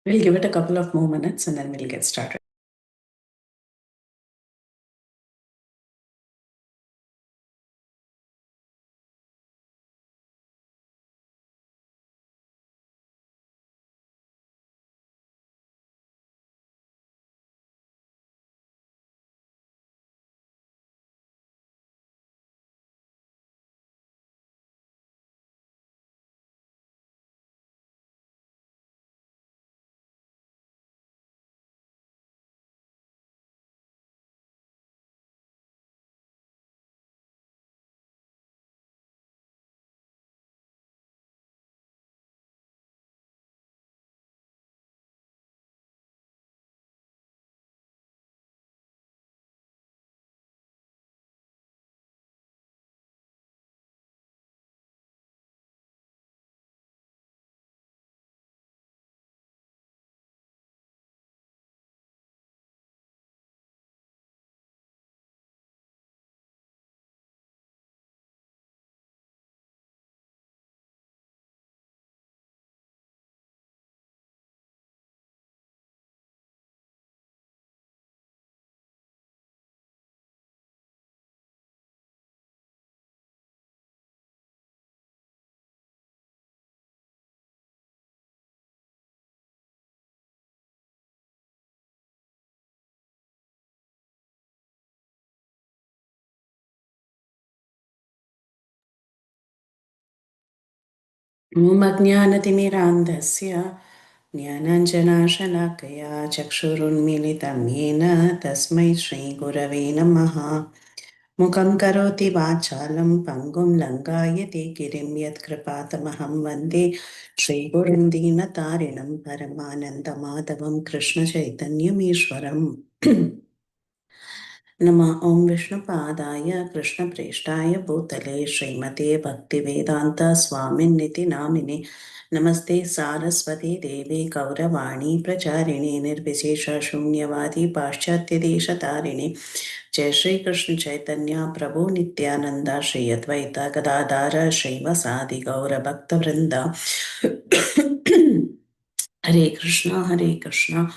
We'll give it a couple of more minutes and then we'll get started. ॐ अज्ञानतिमिरान्धस्य ज्ञानाञ्जनाशलाकया चक्षुरुन्मीलितं येन तस्मै श्रीगुरवे नमः। मुखं करोति वाचालं पङ्गुं लङ्घयते गिरिं यत्कृपातमहं वन्दे श्रीगुरुं दीनतारिणं परमानन्दमाधवं कृष्णचैतन्यमीश्वरम्। नमः ॐ विष्णुपादाय कृष्णप्रेष्ठाय भूतले श्रीमते भक्तिवेदान्त स्वामिन्निति नामिने नमस्ते सारस्वती देवी गौरवाणी प्रचारिणे निर्विशेष शून्यवादी पाश्चात्यदेशतारिणे जय श्री कृष्ण चैतन्य प्रभु नित्यानंद श्री अद्वैत गदाधर श्रीवासादि गौरभक्तवृंद हरे Krishna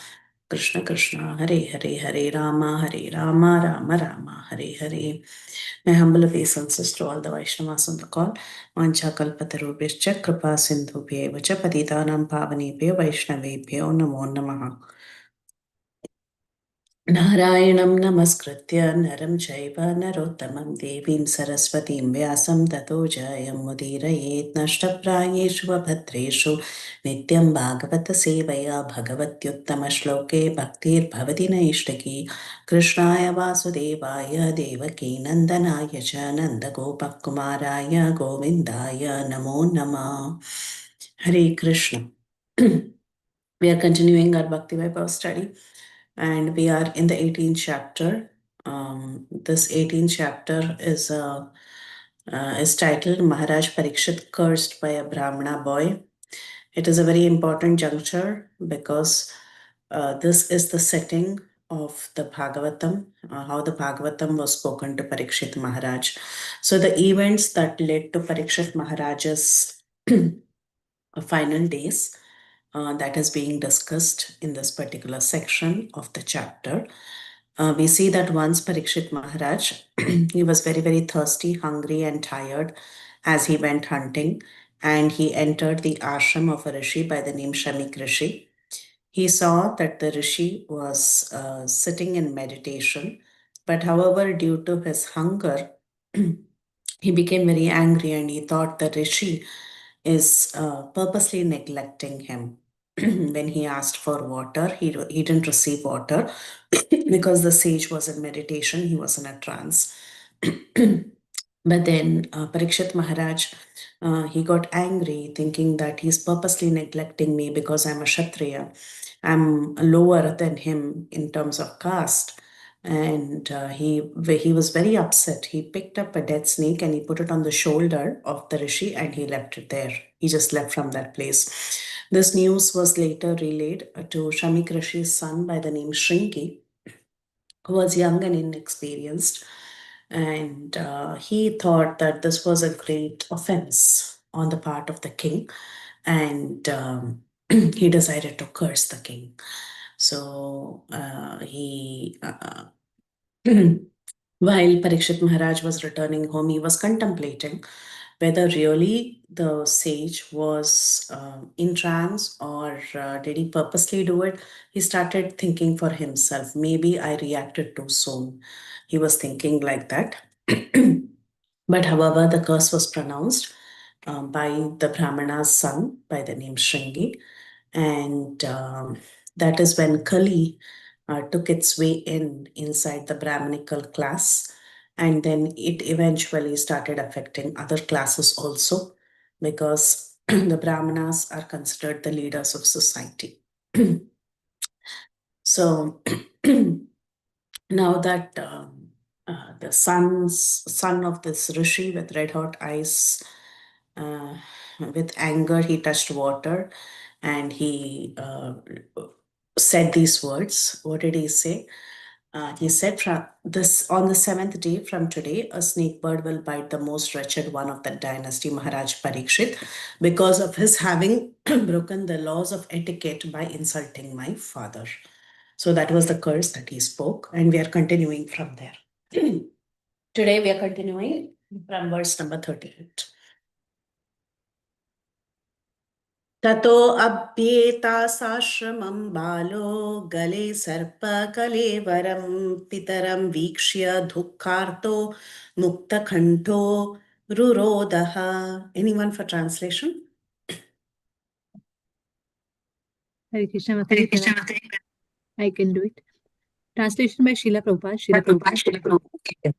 Krishna Krishna Hare Hare Hare Ram Ram Ram Hare Hare. My humble obeisances to all the Vaishnavas on the call. Vancha kalpatarubhyascha kripa sindhubhyev cha patitanam pavanebhyo Vaishnavebhyo namo namaha. नारायणं नमस्कृत्य नरं चैव नरोत्तमं देवीं सरस्वतीं व्यासं ततो जयमुदीरयेत् नष्टप्रायेषु वभद्रेषु नित्यं भागवतसेवया भगवत्युत्तमश्लोके भक्तिर्भवति नैष्टिकी. कृष्णाय वासुदेवाय देवकीनन्दनाय च नन्दगोपकुमाराय गोविन्दाय नमो नमः. Hare Krishna. We are continuing our Bhakti Vaibhav study and we are in the 18th chapter. This 18th chapter is titled Maharaj Parikshit Cursed by a Brahmana Boy. It is a very important juncture because this is the setting of the Bhagavatam, how the Bhagavatam was spoken to Parikshit Maharaj. So the events that led to Parikshit Maharaj's final days that is being discussed in this particular section of the chapter. We see that once Parikshit Maharaj, he was very, very thirsty, hungry, and tired as he went hunting, and he entered the ashram of a rishi by the name Shamik Rishi. He saw that the rishi was sitting in meditation, but however, due to his hunger, he became very angry and he thought the rishi is purposely neglecting him. When he asked for water, he didn't receive water because the sage was in meditation, he was in a trance. But then Parikshit Maharaj, he got angry thinking that he's purposely neglecting me because I'm a Kshatriya. I'm lower than him in terms of caste. And he was very upset. He picked up a dead snake and he put it on the shoulder of the rishi and he left it there. He just left from that place. This news was later relayed to Shamik Rishi's son by the name Shrinki, who was young and inexperienced. And he thought that this was a great offense on the part of the king. And he decided to curse the king. So while Parikshit Maharaj was returning home, he was contemplating whether really the sage was in trance or did he purposely do it. He started thinking for himself, maybe I reacted too soon. He was thinking like that. But however, the curse was pronounced by the Brahmana's son by the name Shringi. And that is when Kali took its way inside the Brahminical class. And then it eventually started affecting other classes also, because the Brahmanas are considered the leaders of society. So now that the son of this rishi with red hot eyes, uh, with anger, he touched water and he said these words. What did he say? He said, "From this on the seventh day from today, a snake bird will bite the most wretched one of the dynasty, Maharaj Parikshit, because of his having broken the laws of etiquette by insulting my father." So that was the curse that he spoke, and we are continuing from there. Today we are continuing from verse number 38. ततो अप्येतासाश्रमं बालो गले सर्पकलेवरं पितरं वीक्ष्य दुःखार्तो मुक्तकण्ठो रुरोदः. Anyone for translation? Hare Krishna Mataji. I can do it. Translation by Srila Prabhupada. Srila Prabhupada.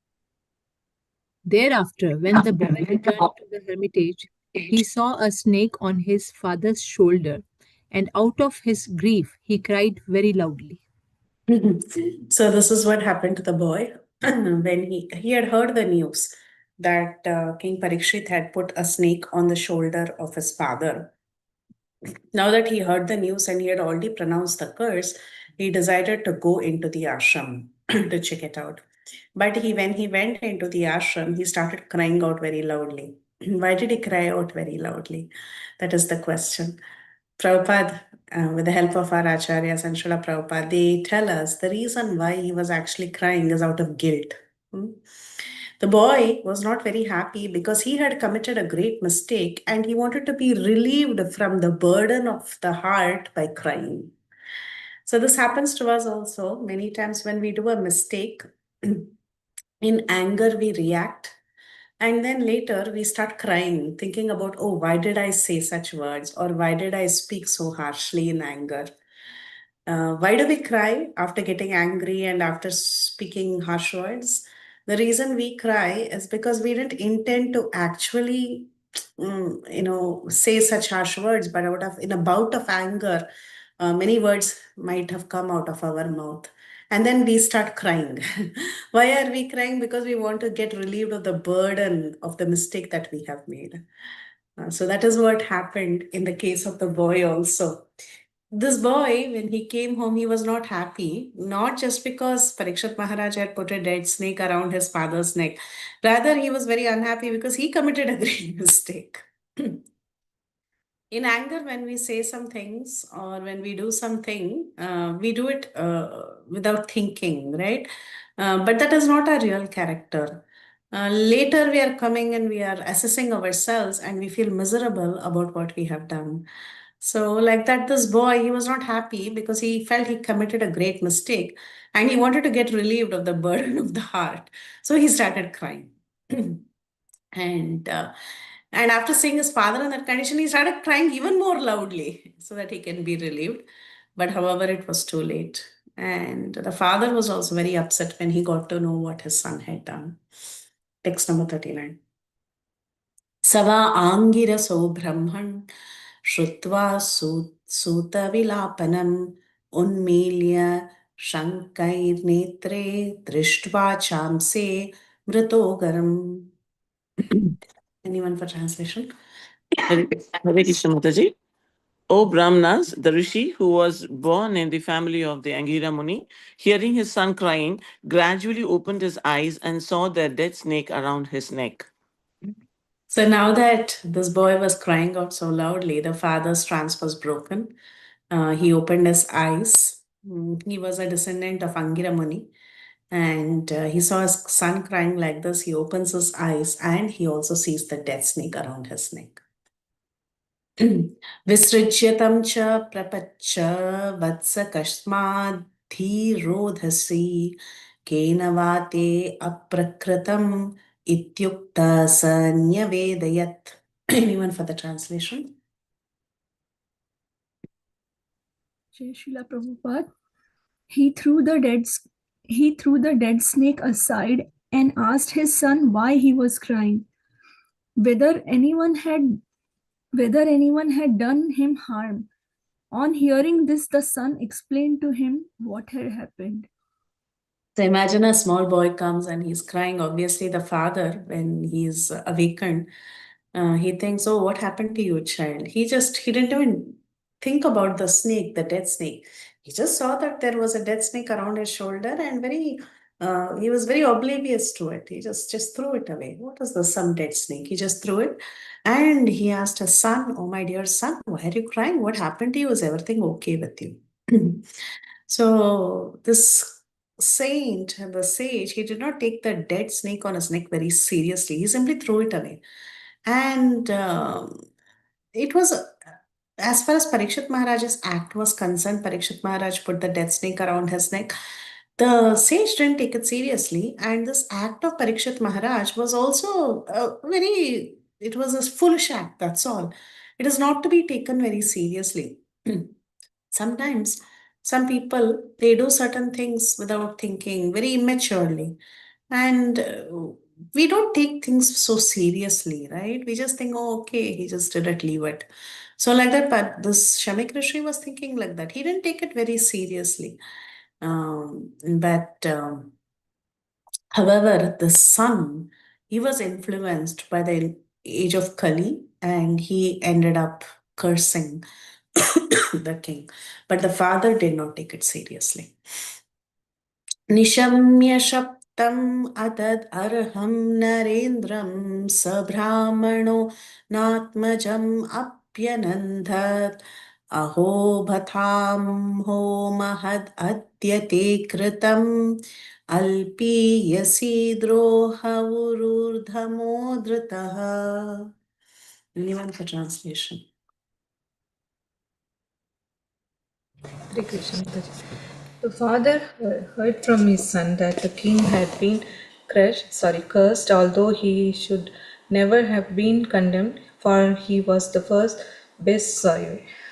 Thereafter, when the boy returned to the hermitage, he saw a snake on his father's shoulder, and out of his grief, he cried very loudly. So this is what happened to the boy when he had heard the news that King Parikshit had put a snake on the shoulder of his father. Now that he heard the news and he had already pronounced the curse, he decided to go into the ashram to check it out. But when he went into the ashram, he started crying out very loudly. Why did he cry out very loudly? That is the question. Prabhupada, with the help of our acharyas and Srila Prabhupada, they tell us the reason why he was actually crying is out of guilt. The boy was not very happy because he had committed a great mistake and he wanted to be relieved from the burden of the heart by crying. So, this happens to us also many times when we do a mistake. In anger, we react. And then later we start crying, thinking about, oh, why did I say such words? Or why did I speak so harshly in anger? Why do we cry after getting angry and after speaking harsh words? The reason we cry is because we didn't intend to actually, say such harsh words, but out of in a bout of anger, many words might have come out of our mouth. And then we start crying. Why are we crying? Because we want to get relieved of the burden of the mistake that we have made. So that is what happened in the case of the boy also. This boy, when he came home, he was not happy, not just because Parikshit Maharaj had put a dead snake around his father's neck. Rather, he was very unhappy because he committed a great mistake. In anger, when we say some things or when we do something, we do it without thinking, right? But that is not our real character. Later, we are coming and we are assessing ourselves and we feel miserable about what we have done. So, like that, this boy, he was not happy because he felt he committed a great mistake and he wanted to get relieved of the burden of the heart. So, he started crying. and and after seeing his father in that condition, he started crying even more loudly so that he can be relieved. But however, it was too late. And the father was also very upset when he got to know what his son had done. Text number 39. Sava Angiraso Brahman Shrutva Sutavilapanam Unmilya Shankair Netre Drishtva Chamse Mritogaram. Anyone for translation? Hare Krishna Mataji. O Brahmanas, the rishi who was born in the family of the Angira Muni, hearing his son crying, gradually opened his eyes and saw the dead snake around his neck. So now that this boy was crying out so loudly, the father's trance was broken. He opened his eyes. He was a descendant of Angira Muni, and he saw his son crying like this. He opens his eyes and he also sees the death snake around his neck. विसृज्यतं च प्रपच्च वत्स कस्माद्धीरोधसि केन वा ते अप्रकृतम् इत्युक्ता स न्यवेदयत्. Anyone for the translation? Jai Srila Prabhupada. He threw the dead snake aside and asked his son why he was crying, whether anyone had done him harm. On hearing this, the son explained to him what had happened. So imagine a small boy comes and he's crying. Obviously, the father, when he's awakened, he thinks, "Oh, what happened to you, child?" He didn't even think about the snake, the dead snake. He just saw that there was a dead snake around his shoulder, and he was very oblivious to it. He just threw it away. What is this? Some dead snake. He just threw it, and he asked his son, "Oh, my dear son, why are you crying? What happened to you? Is everything okay with you?" So this saint, the sage, he did not take the dead snake on his neck very seriously. He simply threw it away. And it was, as far as Parikshit Maharaj's act was concerned, Parikshit Maharaj put the dead snake around his neck. The sage didn't take it seriously. And this act of Parikshit Maharaj was also it was a foolish act, that's all. It is not to be taken very seriously. Sometimes some people, they do certain things without thinking, very immaturely, and we don't take things so seriously, right? We just think, "Oh, okay, he just did it, leave it." So like that, but this Shamik Rishi was thinking like that. He didn't take it very seriously. But however, the son, he was influenced by the age of Kali, and he ended up cursing the king. But the father did not take it seriously. निशम्य शप्तम् अतद् अर्हं नरेन्द्रं सब्राह्मणो नात्मजम् अप्यनन्दत् अहो भथां हो महद् अद्य ते कृतम् अल्पीयसि द्रोहवुरूर्धमो धृतः. Anyone for translation? Hare Krishna, Mataji. The father heard from his son that the king had been cursed, although he should never have been condemned, for he was the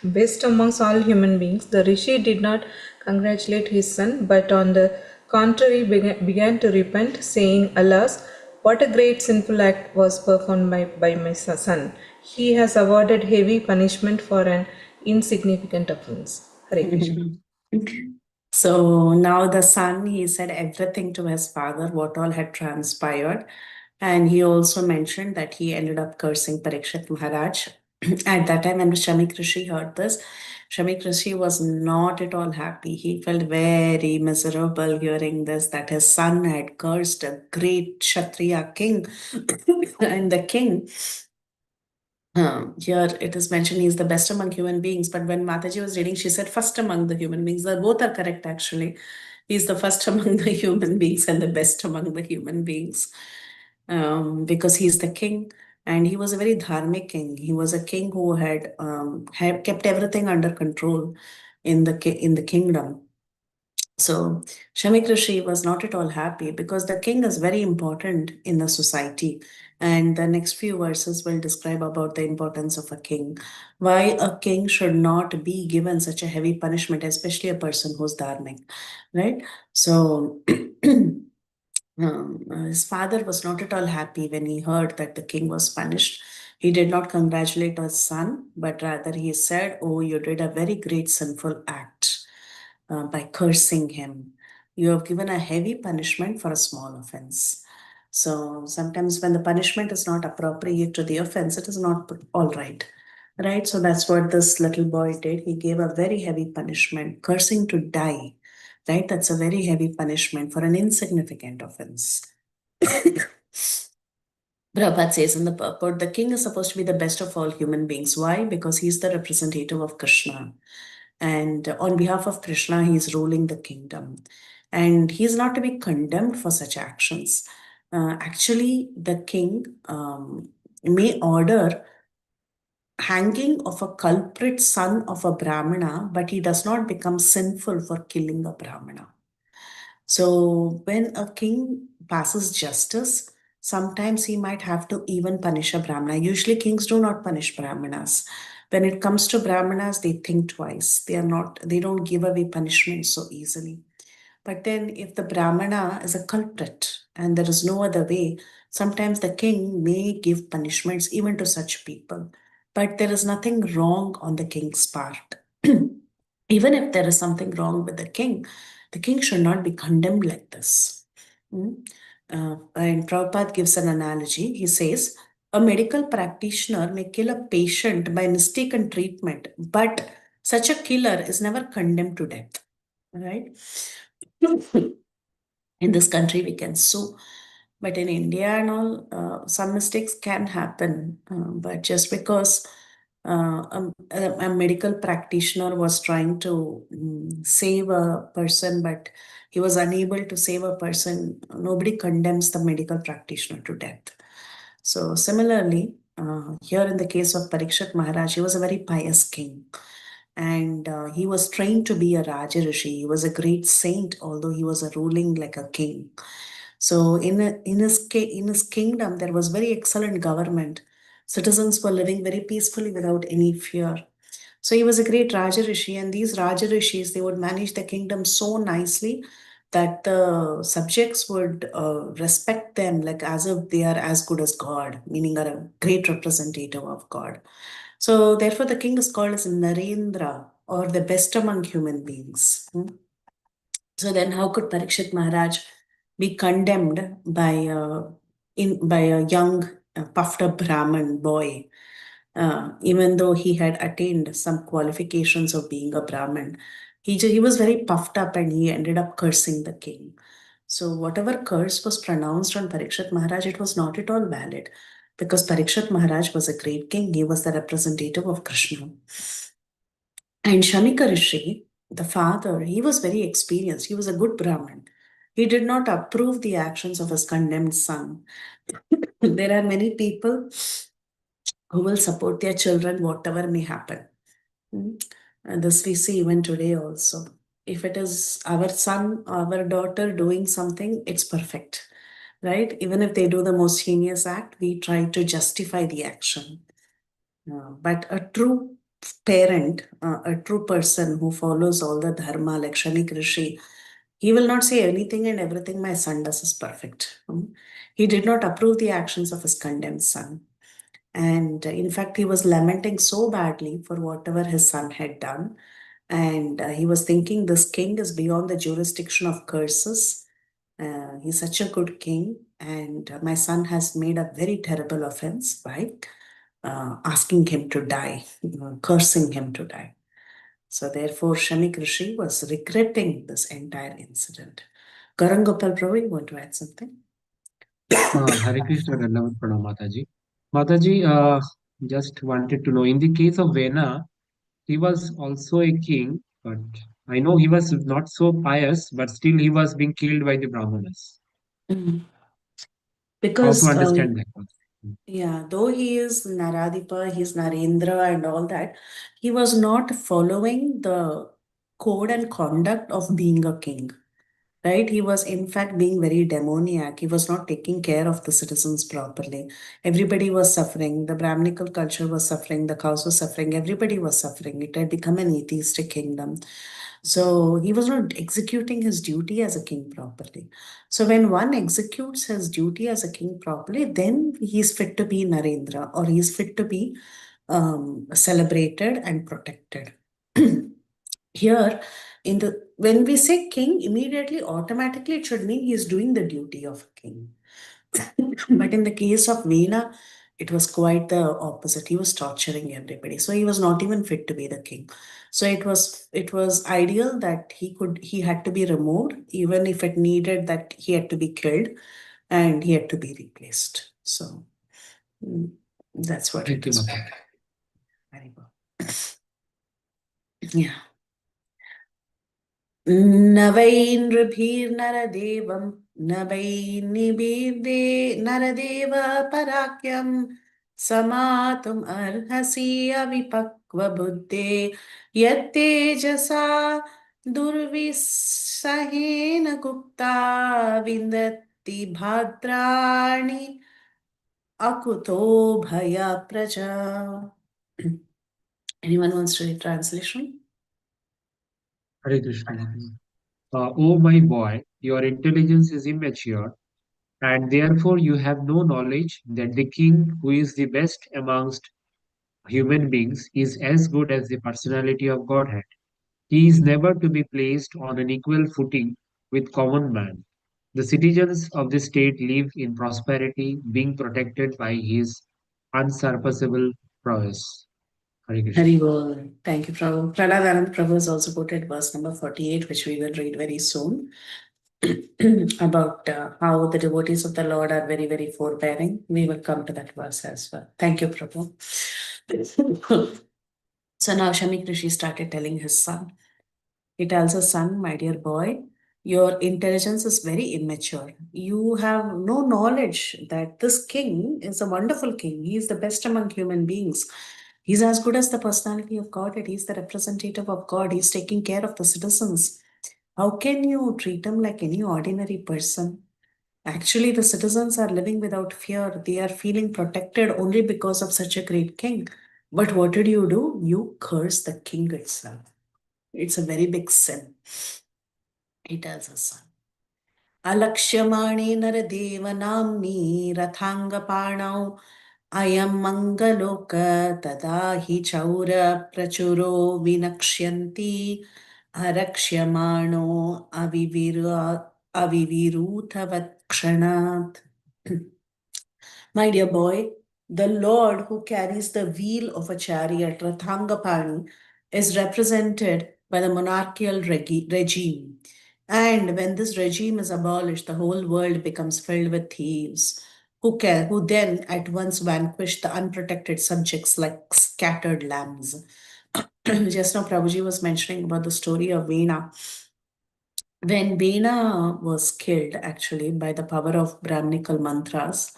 best amongst all human beings. The rishi did not congratulate his son, but on the contrary began to repent, saying, "Alas, what a great sinful act was performed by my son. He has awarded heavy punishment for an insignificant offense." Hare Krishna. So now the son, he said everything to his father, what all had transpired. And he also mentioned that he ended up cursing Parikshit Maharaj. At that time, when Shamik Rishi heard this, Shamik Rishi was not at all happy. He felt very miserable hearing this, that his son had cursed a great Kshatriya king. And the king, here it is mentioned he is the best among human beings, but when Mataji was reading, she said first among the human beings. Both are correct, actually. He's the first among the human beings and the best among the human beings, because he's the king, and he was a very dharmic king. He was a king who had kept everything under control in the kingdom. So Shamik Rishi was not at all happy because the king is very important in the society. And the next few verses will describe about the importance of a king, why a king should not be given such a heavy punishment, especially a person who's dharmic, right? So his father was not at all happy when he heard that the king was punished. He did not congratulate his son, but rather he said, "Oh, you did a very great sinful act by cursing him. You have given a heavy punishment for a small offense." So sometimes when the punishment is not appropriate to the offense, it is not all right. Right? So that's what this little boy did. He gave a very heavy punishment, cursing to die. Right? That's a very heavy punishment for an insignificant offense. Prabhupada says in the purport, the king is supposed to be the best of all human beings. Why? Because he's the representative of Krishna. And on behalf of Krishna, he's ruling the kingdom. And he's not to be condemned for such actions. Actually, the king may order hanging of a culprit son of a Brahmana, but he does not become sinful for killing a Brahmana. So when a king passes justice, sometimes he might have to even punish a Brahmana. Usually kings do not punish Brahmanas. When it comes to Brahmanas, they think twice. They don't give away punishment so easily. But then if the Brahmana is a culprit and there is no other way, sometimes the king may give punishments even to such people. But there is nothing wrong on the king's part. Even if there is something wrong with the king should not be condemned like this. And Prabhupada gives an analogy. He says, a medical practitioner may kill a patient by mistaken treatment, but such a killer is never condemned to death. Right? In this country, we can sue. But in India and all, some mistakes can happen. But just because a medical practitioner was trying to save a person, but he was unable to save a person, nobody condemns the medical practitioner to death. So similarly, here in the case of Parikshit Maharaj, he was a very pious king. And he was trained to be a Rajarishi. He was a great saint, although he was a ruling like a king. So in his kingdom, there was very excellent government. Citizens were living very peacefully without any fear. So he was a great Rajarishi, and these Rajarishis, they would manage the kingdom so nicely that the subjects would respect them like as if they are as good as God, meaning are a great representative of God. So therefore, the king is called as Narendra, or the best among human beings. So then, how could Parikshit Maharaj be condemned by a young puffed up Brahmin boy, even though he had attained some qualifications of being a Brahmin? He was very puffed up and he ended up cursing the king. So whatever curse was pronounced on Parikshit Maharaj, it was not at all valid, because Parikshit Maharaj was a great king. He was the representative of Krishna. And Shamika Rishi, the father, he was very experienced. He was a good Brahmin. He did not approve the actions of his condemned son. There are many people who will support their children, whatever may happen. And this we see even today also. If it is our son, our daughter doing something, it's perfect, right? Even if they do the most heinous act, we try to justify the action. But a true parent, a true person who follows all the dharma, like Shamik Rishi, he will not say anything and everything my son does is perfect. He did not approve the actions of his condemned son. And in fact, he was lamenting so badly for whatever his son had done. And he was thinking, this king is beyond the jurisdiction of curses. He's such a good king. And my son has made a very terrible offense by asking him to die, cursing him to die. So therefore, Shamik Rishi was regretting this entire incident. Karangopal Prabhu, you want to add something? Hare Krishna Dandavat Pranam Mataji. Mataji, just wanted to know, in the case of Vena, he was also a king, but I know he was not so pious, but still he was being killed by the Brahmanas. Mm. How to Because understand that one? yeah, though he is Naradipa, he's Narendra and all that, he was not following the code and conduct of being a king, right? He was in fact being very demoniac. He was not taking care of the citizens properly. Everybody was suffering. The Brahminical culture was suffering. The cows were suffering. Everybody was suffering. It had become an atheistic kingdom. So he was not executing his duty as a king properly. So when one executes his duty as a king properly, then he's fit to be Narendra, or he's fit to be celebrated and protected. Here, when we say king, immediately, automatically, it should mean he is doing the duty of a king. But in the case of Veena, it was quite the opposite. He was torturing everybody. So he was not even fit to be the king. So it was ideal that he had to be removed, even if it needed that he had to be killed and he had to be replaced. So That's what Thank it you, is. Mataji. Very good. Yeah. न वै नृभिर्नरदेवं न वै निबीर्दे नरदेव पराख्यं समातुम् अर्हसि अविपक्वबुद्धे यत्तेजसा दुर्विसहेन गुप्ता विन्दति भद्राणि अकुतो भया प्रजा. Anyone wants to read translation? Hare Krishna, Mataji. Oh my boy, your intelligence is immature, and therefore you have no knowledge that the king, who is the best amongst human beings, is as good as the personality of Godhead. He is never to be placed on an equal footing with common man. The citizens of the state live in prosperity, being protected by his unsurpassable prowess. Hare Krishna. Haribol. Thank you, Prabhu. Prahlad Anand Prabhu has also quoted verse number 48, which we will read very soon, about how the devotees of the Lord are very, very forbearing. We will come to that verse as well. Thank you, Prabhu. So now Shamik Rishi started telling his son. He tells his son, my dear boy, your intelligence is very immature. You have no knowledge that this king is a wonderful king. He is the best among human beings. He's as good as the personality of God, and he's the representative of God. He's taking care of the citizens. How can you treat him like any ordinary person? Actually, the citizens are living without fear. They are feeling protected only because of such a great king. But what did you do? You curse the king itself. It's a very big sin. He tells his son. अलक्ष्यमाणे नरदेवनाम्नि रथाङ्गपाणौ अयं मङ्गलोक तदा हि चौरप्रचुरो विनक्ष्यन्ति अरक्ष्यमाणो अविविरूथवत्क्षणात्. My dear boy, the Lord who carries the wheel of a chariot, Rathangapani, is represented by the monarchical regime. And when this regime is abolished, the whole world becomes filled with thieves who then at once vanquish the unprotected subjects like scattered lambs. Just now, Prabhuji was mentioning about the story of Veena. When Veena was killed, actually, by the power of Brahminical mantras,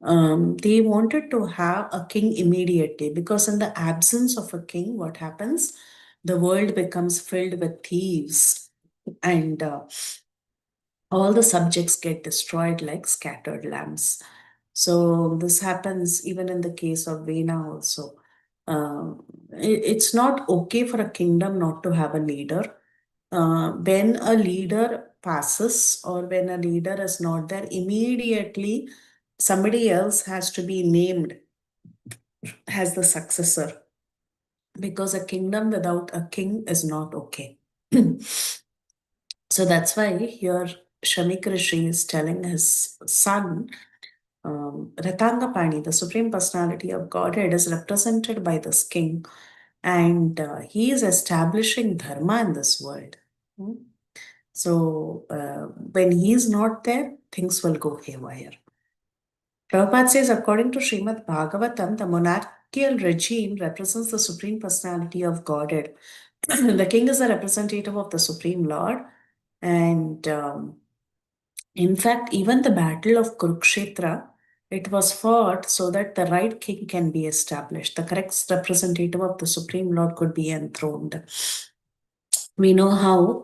they wanted to have a king immediately, because in the absence of a king, what happens? The world becomes filled with thieves, and all the subjects get destroyed like scattered lambs. So this happens even in the case of Veena also. It's not okay for a kingdom not to have a leader. When a leader passes or when a leader is not there, immediately somebody else has to be named as the successor, because a kingdom without a king is not okay. So that's why here Shamik Rishi is telling his son, Ratangapani, the Supreme Personality of Godhead, is represented by this king, and he is establishing dharma in this world. So when he is not there, things will go haywire. Prabhupada says, according to Srimad Bhagavatam, the monarchical regime represents the Supreme Personality of Godhead. The king is a representative of the Supreme Lord, and in fact, even the battle of Kurukshetra, it was fought so that the right king can be established. The correct representative of the Supreme Lord could be enthroned. We know how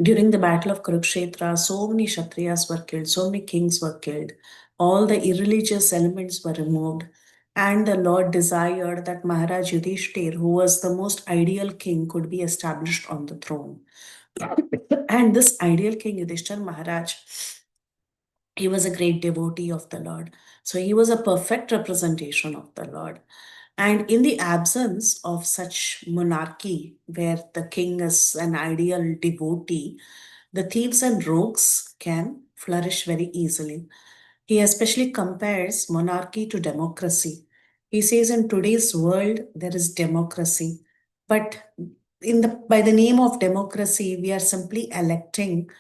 during the battle of Kurukshetra, so many Kshatriyas were killed, so many kings were killed, all the irreligious elements were removed, and the Lord desired that Maharaj Yudhishthir, who was the most ideal king, could be established on the throne. And this ideal king, Yudhishthir Maharaj, he was a great devotee of the Lord. So he was a perfect representation of the Lord. And in the absence of such monarchy, where the king is an ideal devotee, the thieves and rogues can flourish very easily. He especially compares monarchy to democracy. He says in today's world, there is democracy. But by the name of democracy, we are simply electing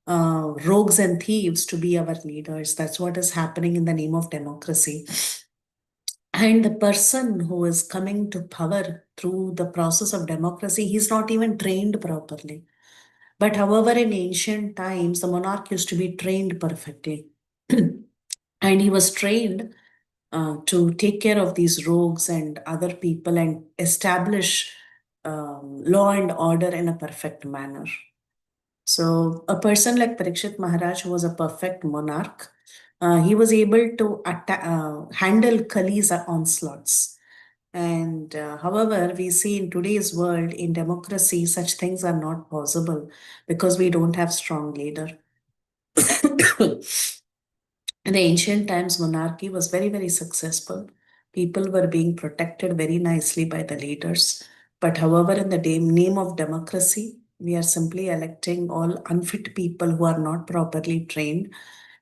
rogues and thieves to be our leaders. That's what is happening in the name of democracy. And the person who is coming to power through the process of democracy, he's not even trained properly. But however, in ancient times, the monarch used to be trained perfectly. And he was trained to take care of these rogues and other people and establish law and order in a perfect manner. So a person like Parikshit Maharaj, who was a perfect monarch, he was able to handle Kali's onslaughts. And however, we see in today's world, in democracy, such things are not possible because we don't have strong leader. In the ancient times, monarchy was very, very successful. People were being protected very nicely by the leaders. But however, in the name of democracy, we are simply electing all unfit people who are not properly trained,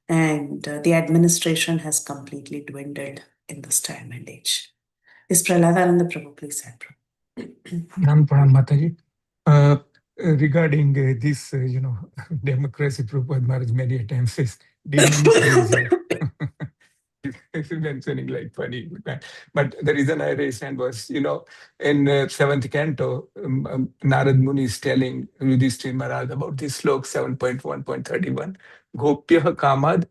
and the administration has completely dwindled in this time and age. Is Prahladananda Prabhu, please add, Prabhu. Nam Pranam Mataji. Regarding this, democracy, Prabhupada Maharaj many a times says demons raise up. Mentioning like funny. But the reason I raised hand was, in seventh canto, Narad Muni is telling Yudhishthira Maharaj about this slok 7.1.31. Gopya kamad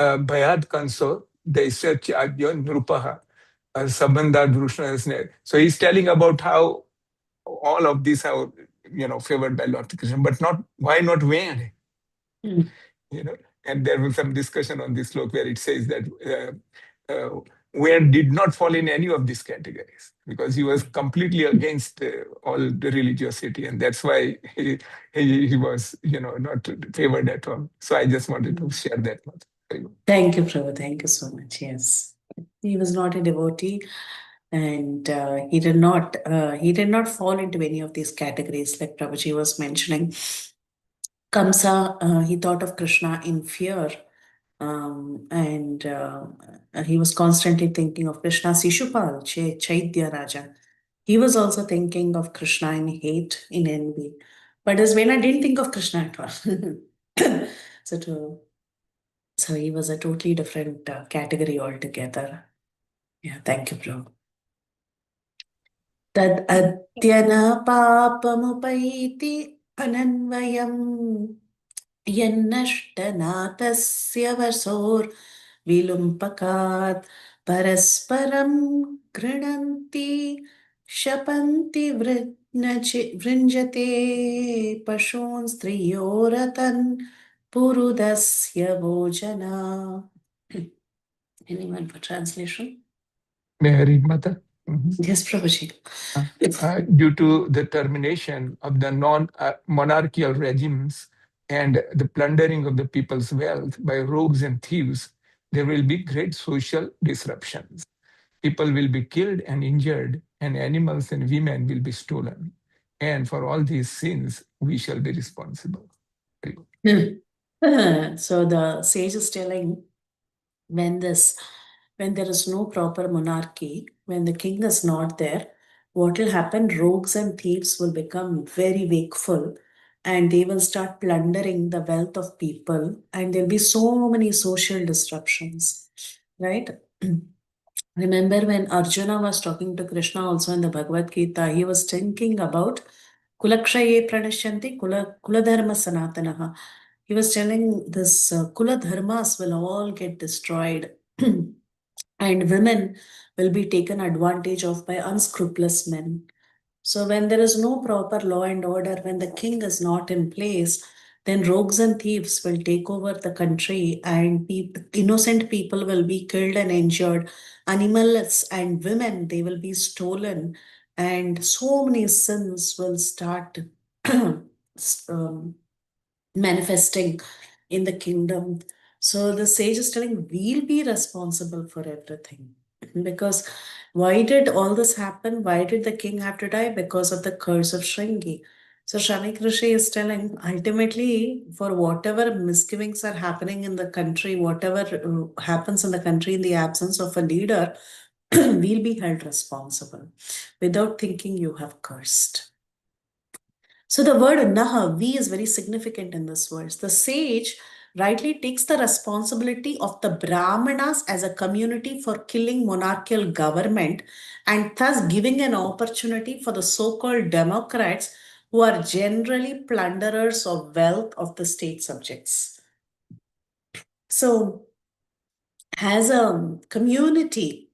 bhayad kanso daisya chadyo nrupaha sabandha drushna. So he's telling about how all of these are, favored by Lord Krishna, but why not Vain? And there was some discussion on this slok where it says that Vain did not fall in any of these categories because he was completely against all the religiosity, and that's why he was, not favored at all. So I just wanted to share that much. Thank you, Prabhu. Thank you so much. Yes, he was not a devotee, and he did not fall into any of these categories like Prabhuji was mentioning. Kamsa, he thought of Krishna in fear, and he was constantly thinking of Krishna. Shishupal, Chaitya Raja, he was also thinking of Krishna in hate, in envy. But as Vena didn't think of Krishna at all. So he was a totally different category altogether. Yeah, thank you, bro. Tad adyana papamupaiti ananvayam yannashtanātasya vasor vilumpakat parasparam grinanti shapanti vrinjate pashun striyoratan purudasya vojana. Anyone for translation? May I read, Mata? Yes, Prabhuji. Due to the termination of the non-monarchical regimes and the plundering of the people's wealth by rogues and thieves, there will be great social disruptions. People will be killed and injured, and animals and women will be stolen. And for all these sins, we shall be responsible. So the sage is telling, when there is no proper monarchy, when the king is not there, what will happen? Rogues and thieves will become very wakeful, and they will start plundering the wealth of people, and there'll be so many social disruptions, right? Remember when Arjuna was talking to Krishna also in the Bhagavad Gita, he was thinking about Kulakshaye pranashyanti kuladharma sanatanaha. He was telling this kula dharmas will all get destroyed and women will be taken advantage of by unscrupulous men. So when there is no proper law and order, when the king is not in place, then rogues and thieves will take over the country, and innocent people will be killed and injured. Animals and women, they will be stolen, and so many sins will start manifesting in the kingdom. So the sage is telling, we'll be responsible for everything. Because why did all this happen? Why did the king have to die? Because of the curse of Shringi. So Shanik Rishi is telling, ultimately, for whatever misgivings are happening in the country, whatever happens in the country in the absence of a leader, we'll be held responsible without thinking you have cursed. So the word naha, we, is very significant in this verse. The sage rightly takes the responsibility of the Brahmanas as a community for killing monarchical government and thus giving an opportunity for the so-called democrats who are generally plunderers of wealth of the state subjects. So as a community,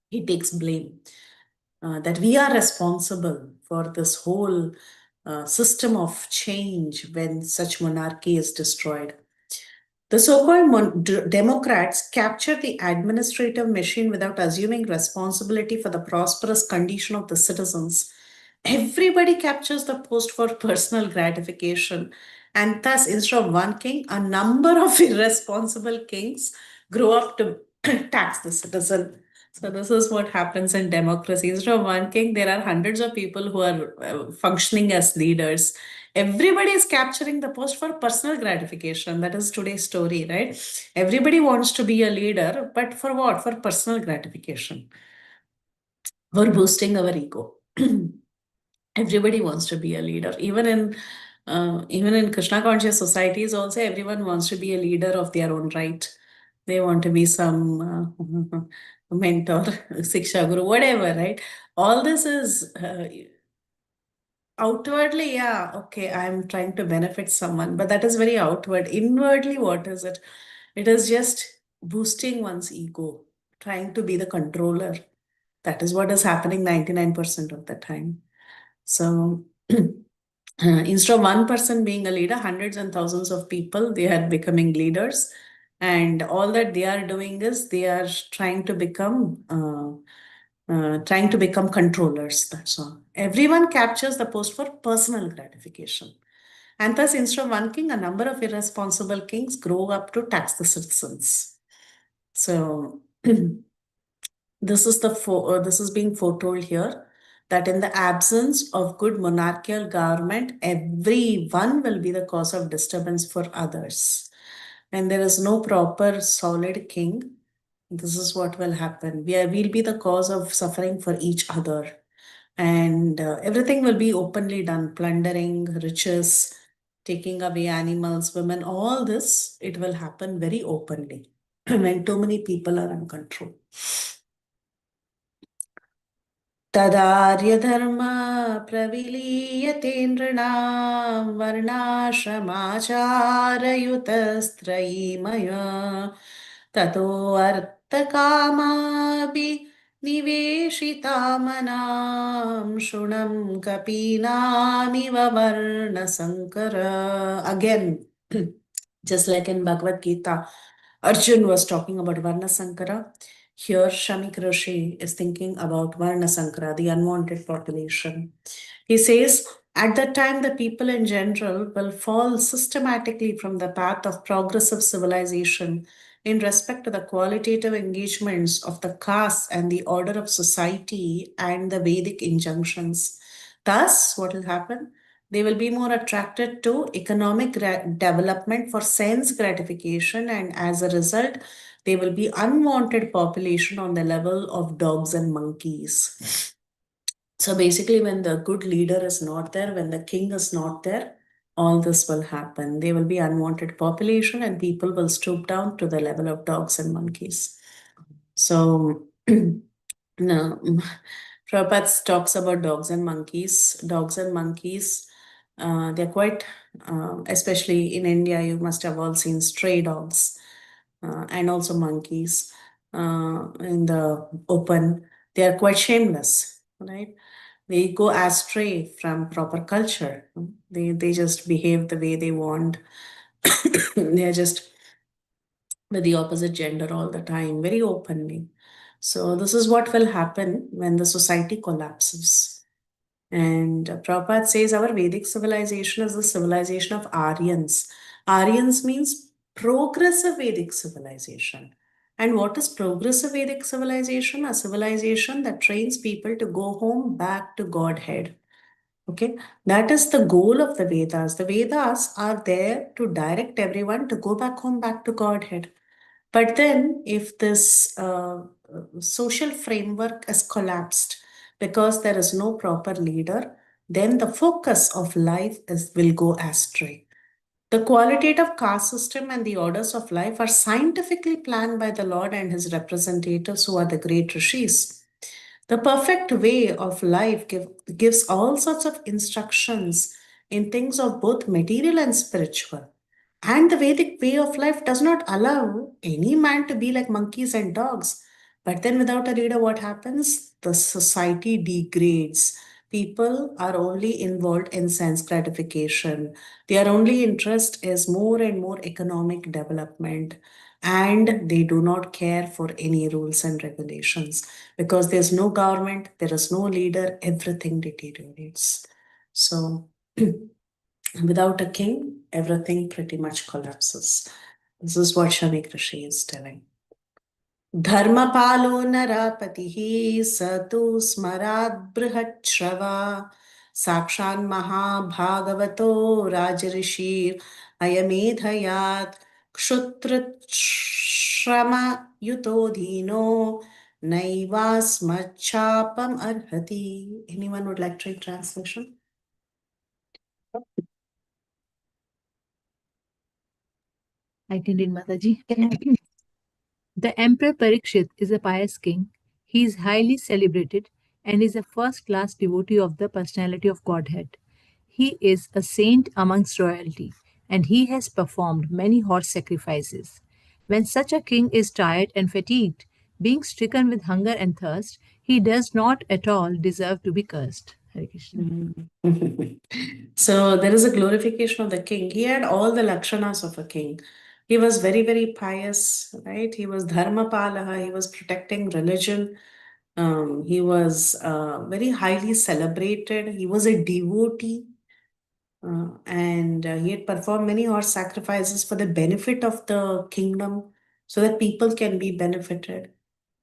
he takes blame. That we are responsible for this whole system of change when such monarchy is destroyed. The so-called Democrats capture the administrative machine without assuming responsibility for the prosperous condition of the citizens. Everybody captures the post for personal gratification, and thus, instead of one king, a number of irresponsible kings grow up to tax the citizen. So this is what happens in democracy. Instead of one king, there are hundreds of people who are functioning as leaders. Everybody is capturing the post for personal gratification. That is today's story, right? Everybody wants to be a leader, but for what? For personal gratification. For boosting our ego. Everybody wants to be a leader. Even in Krishna conscious societies, also everyone wants to be a leader of their own right. They want to be some mentor, siksha guru, whatever, right? All this is outwardly, yeah, okay, I'm trying to benefit someone, but that is very outward. Inwardly, what is it? It is just boosting one's ego, trying to be the controller. That is what is happening 99% of the time. So instead of one person being a leader, hundreds and thousands of people, they are becoming leaders. And all that they are doing is they are trying to become controllers. That's all. Everyone captures the post for personal gratification. And thus, instead of one king, a number of irresponsible kings grow up to tax the citizens. So this is being foretold here, that in the absence of good monarchical government, everyone will be the cause of disturbance for others. When there is no proper solid king, this is what will happen. We'll be the cause of suffering for each other. And everything will be openly done, plundering, riches, taking away animals, women, all this, it will happen very openly when too many people are in control. तदार्यधर्म प्रविलीयते नृणां वर्णाश्रमाचारयुतस्त्रयीमय ततो अर्थकामापि निवेशितामनां शृणं कपीनामिव वर्णसङ्कर. Again, just like in Bhagavad Gita, Arjun was talking about Varna Sankara. Here, Shamik Rishi is thinking about Varna Sankara, the unwanted population. He says, at that time, the people in general will fall systematically from the path of progressive civilization in respect to the qualitative engagements of the caste and the order of society and the Vedic injunctions. Thus, what will happen? They will be more attracted to economic development for sense gratification, and as a result, they will be unwanted population on the level of dogs and monkeys. So basically, when the good leader is not there, when the king is not there, all this will happen. There will be unwanted population and people will stoop down to the level of dogs and monkeys. So no, Prabhupada talks about dogs and monkeys. Dogs and monkeys, they're quite, especially in India, you must have all seen stray dogs and also monkeys in the open. They are quite shameless, right? They go astray from proper culture. They just behave the way they want. They are just with the opposite gender all the time, very openly. So this is what will happen when the society collapses. And Prabhupada says our Vedic civilization is the civilization of Aryans. Aryans means progressive Vedic civilization. And what is progressive Vedic civilization? A civilization that trains people to go home back to Godhead. Okay, that is the goal of the Vedas. The Vedas are there to direct everyone to go back home, back to Godhead. But then, if this social framework is collapsed because there is no proper leader, then the focus of life will go astray. The qualitative caste system and the orders of life are scientifically planned by the Lord and his representatives, who are the great rishis. The perfect way of life gives all sorts of instructions in things of both material and spiritual. And the Vedic way of life does not allow any man to be like monkeys and dogs. But then, without a leader, what happens? The society degrades. People are only involved in sense gratification. Their only interest is more and more economic development. And they do not care for any rules and regulations because there's no government, there is no leader, everything deteriorates. So, without a king, everything pretty much collapses. This is what Shami Krishi is telling. धर्मपालो नरापतिः स तु स्मरात् बृहच्छ्रवा साक्षान् महाभागवतो राजऋषिर् अयमेधयात् क्षुत्रश्रमयुतो धीनो नैवास्मच्छापम् अर्हति. Anyone would like to read translation? I can read, Mataji. The Emperor Parikshit is a pious king. He is highly celebrated and is a first class devotee of the personality of Godhead. He is a saint amongst royalty and he has performed many horse sacrifices. When such a king is tired and fatigued, being stricken with hunger and thirst, he does not at all deserve to be cursed. Hare Krishna. So there is a glorification of the king. He had all the lakshanas of a king. He was very, very pious, right? He was dharmapalaha. He was protecting religion. He was very highly celebrated. He was a devotee. And he had performed many horse sacrifices for the benefit of the kingdom so that people can be benefited.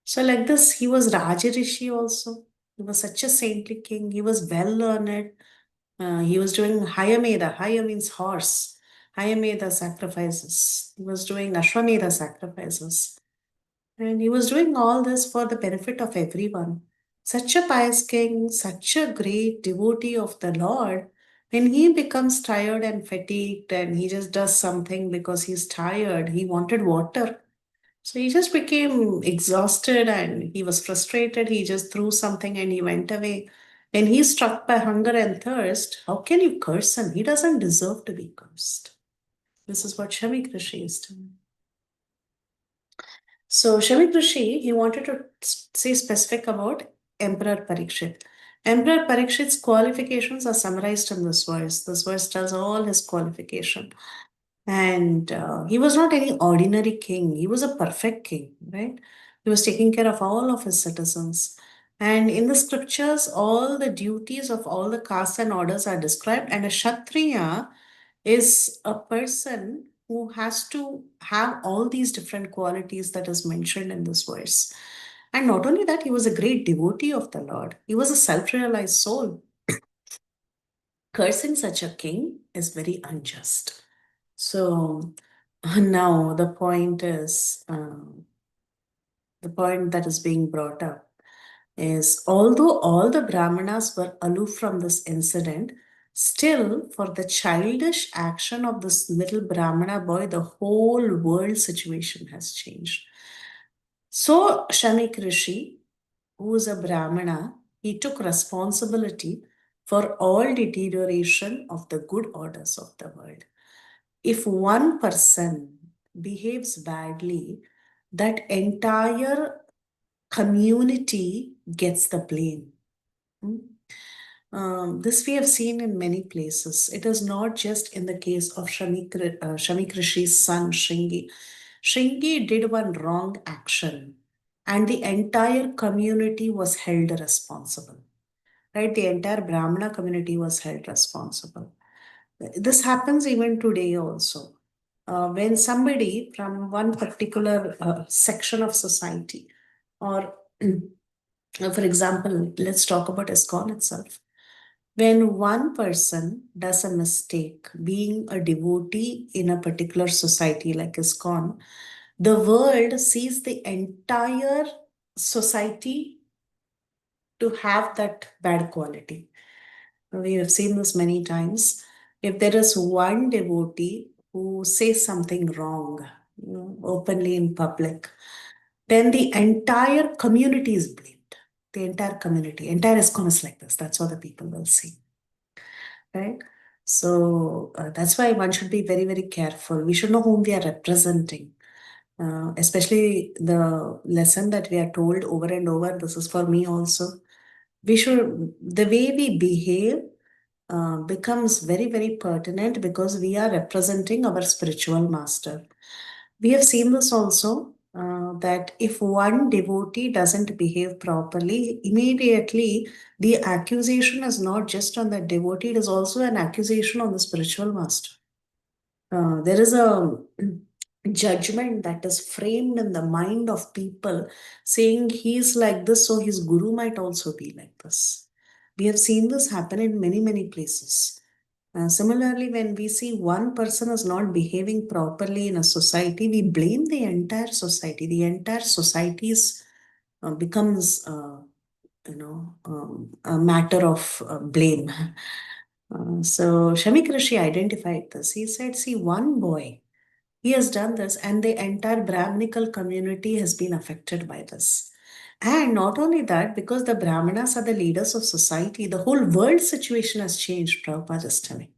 So like this, he was Rajarishi also. He was such a saintly king. He was well learned. He was doing Hayameda. Haya means horse. Hayameda sacrifices. He was doing Ashwamedha sacrifices. And he was doing all this for the benefit of everyone. Such a pious king, such a great devotee of the Lord, when he becomes tired and fatigued and he just does something because he's tired, he wanted water. So he just became exhausted and he was frustrated. He just threw something and he went away. When he's struck by hunger and thirst, how can you curse him? He doesn't deserve to be cursed. This is what Shami Krishi is doing. So Shami Krishi, he wanted to say specific about Emperor Parikshit. Emperor Parikshit's qualifications are summarized in this verse. This verse tells all his qualification. And he was not any ordinary king. He was a perfect king, right? He was taking care of all of his citizens. And in the scriptures, all the duties of all the castes and orders are described. And a Kshatriya is a person who has to have all these different qualities that is mentioned in this verse. And not only that, he was a great devotee of the Lord. He was a self-realized soul. Cursing such a king is very unjust. So now the point that is being brought up is, although all the Brahmanas were aloof from this incident, still for the childish action of this little Brahmana boy, the whole world situation has changed. So Shami Krishi, who is a Brahmana, he took responsibility for all deterioration of the good orders of the world. If one person behaves badly, that entire community gets the blame. This we have seen in many places. It is not just in the case of Shami Krishi's son, Shringi. Shringi did one wrong action and the entire community was held responsible. Right? The entire Brahmana community was held responsible. This happens even today also. When somebody from one particular section of society, or for example, let's talk about ISKCON itself. When one person does a mistake, being a devotee in a particular society like ISKCON, the world sees the entire society to have that bad quality. We have seen this many times. If there is one devotee who says something wrong, openly in public, then the entire community is blamed. The entire community, entire ISKCON is like this. That's what the people will see, right? So that's why one should be very, very careful. We should know whom we are representing. Especially the lesson that we are told over and over, this is for me also. The way we behave becomes very, very pertinent because we are representing our spiritual master. We have seen this also, that if one devotee doesn't behave properly, immediately the accusation is not just on the devotee, it is also an accusation on the spiritual master. There is a judgment that is framed in the mind of people saying he's like this, so his guru might also be like this. We have seen this happen in many, many places. Similarly, when we see one person is not behaving properly in a society, we blame the entire society. The entire society becomes, a matter of blame. So Shamik Rishi identified this. He said, see, one boy, he has done this, and the entire Brahminical community has been affected by this. And not only that, because the Brahmanas are the leaders of society, the whole world situation has changed, Prabhupada is telling.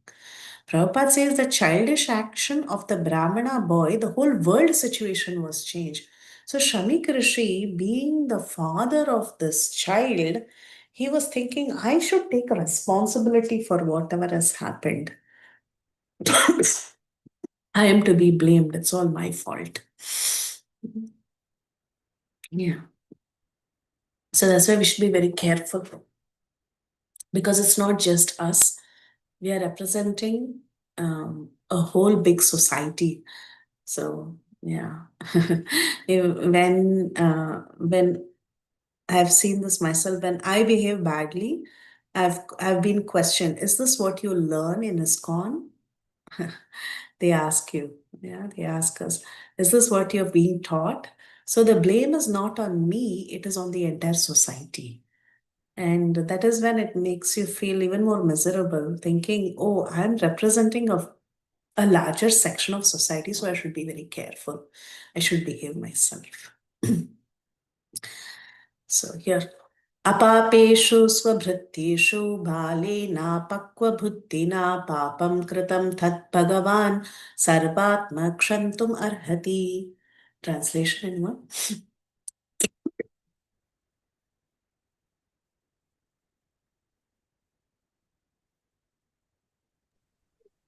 Prabhupada says the childish action of the Brahmana boy, the whole world situation was changed. So Shamik Rishi, being the father of this child, he was thinking, I should take responsibility for whatever has happened. I am to be blamed. It's all my fault. Yeah. So that's why we should be very careful, because it's not just us. We are representing a whole big society. So yeah, when I've seen this myself, when I behave badly, I've been questioned. Is this what you learn in ISKCON? They ask you, yeah, they ask us, is this what you're being taught? So the blame is not on me, it is on the entire society. And that is when it makes you feel even more miserable, thinking, oh, I'm representing a larger section of society, so I should be very careful. I should behave myself. So here, अपापेषु स्वभृत्येषु बालेनापक्वबुद्धिना पापं कृतं तत् भगवान् सर्वात्मा क्षन्तुम् अर्हति. Translation, anyone?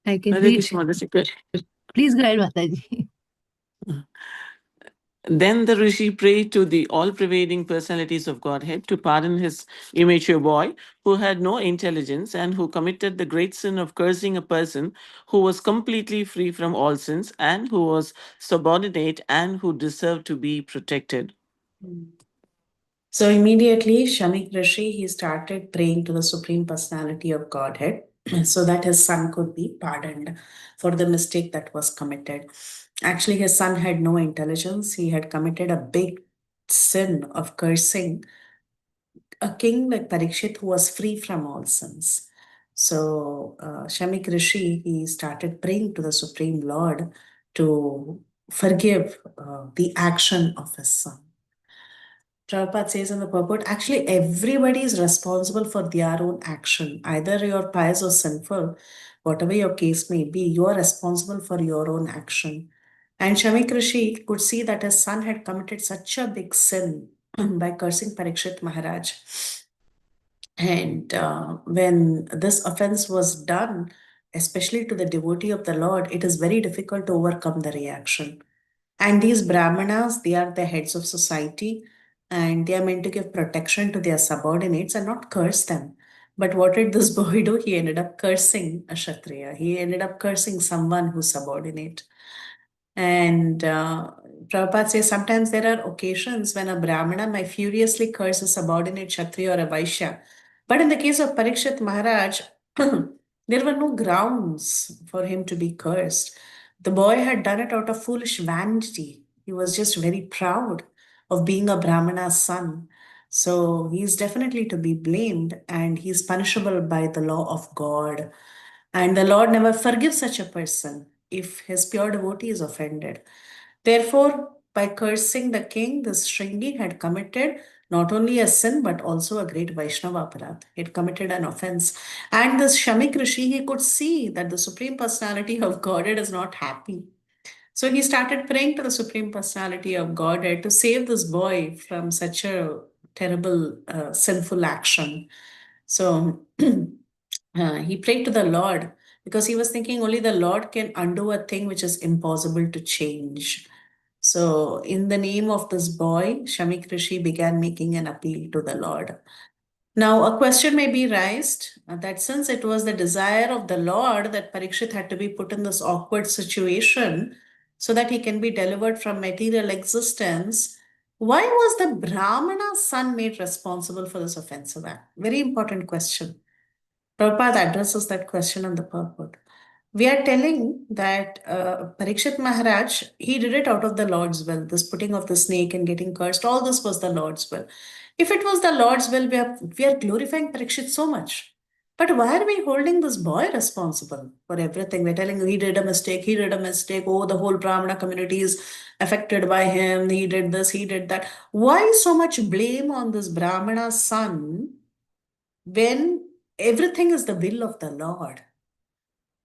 I can Hare read. Krishna, Mataji. Please go ahead, Mataji. Then the rishi prayed to the all-pervading personalities of Godhead to pardon his immature boy who had no intelligence and who committed the great sin of cursing a person who was completely free from all sins and who was subordinate and who deserved to be protected. So immediately, Shamik Rishi, he started praying to the Supreme Personality of Godhead so that his son could be pardoned for the mistake that was committed. Actually, his son had no intelligence. He had committed a big sin of cursing a king like Parikshit who was free from all sins. So Shamik Rishi, he started praying to the Supreme Lord to forgive the action of his son. Prabhupada says in the purport, actually everybody is responsible for their own action. Either you're pious or sinful, whatever your case may be, you are responsible for your own action. And Shamik Rishi could see that his son had committed such a big sin by cursing Parikshit Maharaj. And when this offense was done, especially to the devotee of the Lord, it is very difficult to overcome the reaction. And these Brahmanas, they are the heads of society and they are meant to give protection to their subordinates and not curse them. But what did this boy do? He ended up cursing a Kshatriya. He ended up cursing someone who's subordinate. And Prabhupada says sometimes there are occasions when a Brahmana might furiously curse a subordinate Kshatriya or a Vaishya. But in the case of Parikshit Maharaj, there were no grounds for him to be cursed. The boy had done it out of foolish vanity. He was just very proud of being a Brahmana's son. So he's definitely to be blamed, and he's punishable by the law of God. And the Lord never forgives such a person if his pure devotee is offended. Therefore, by cursing the king, this Shringi had committed not only a sin but also a great Vaishnava aparadh. He had committed an offense. And this Shamik Rishi, he could see that the Supreme Personality of Godhead is not happy. So he started praying to the Supreme Personality of Godhead to save this boy from such a terrible, sinful action. So he prayed to the Lord because he was thinking only the Lord can undo a thing which is impossible to change. So, in the name of this boy, Shamik Rishi began making an appeal to the Lord. Now, a question may be raised that since it was the desire of the Lord that Parikshit had to be put in this awkward situation so that he can be delivered from material existence, why was the Brahmana's son made responsible for this offensive act? Very important question. Prabhupada addresses that question in the purport. We are telling that Parikshit Maharaj, he did it out of the Lord's will. This putting of the snake and getting cursed, all this was the Lord's will. If it was the Lord's will, we are glorifying Parikshit so much. But why are we holding this boy responsible for everything? We're telling he did a mistake, he did a mistake. Oh, the whole Brahmana community is affected by him. He did this, he did that. Why so much blame on this Brahmana's son when everything is the will of the Lord?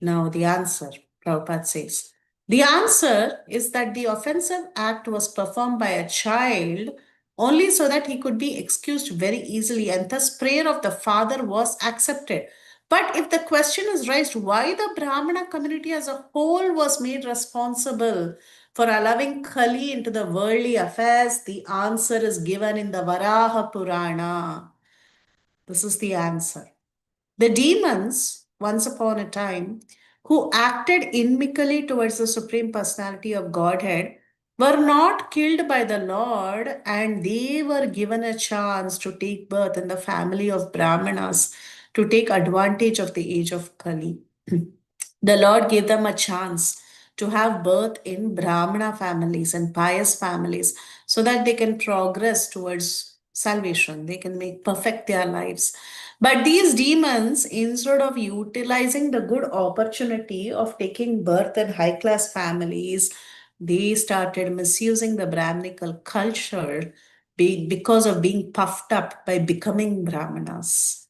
Now, the answer, Prabhupada says, the answer is that the offensive act was performed by a child only so that he could be excused very easily, and thus prayer of the father was accepted. But if the question is raised why the Brahmana community as a whole was made responsible for allowing Kali into the worldly affairs, the answer is given in the Varaha Purana. This is the answer. The demons, once upon a time, who acted inimically towards the Supreme Personality of Godhead, were not killed by the Lord, and they were given a chance to take birth in the family of Brahmanas to take advantage of the age of Kali. The Lord gave them a chance to have birth in Brahmana families and pious families so that they can progress towards salvation. They can make perfect their lives. But these demons, instead of utilizing the good opportunity of taking birth in high class families, they started misusing the Brahminical culture because of being puffed up by becoming Brahmanas.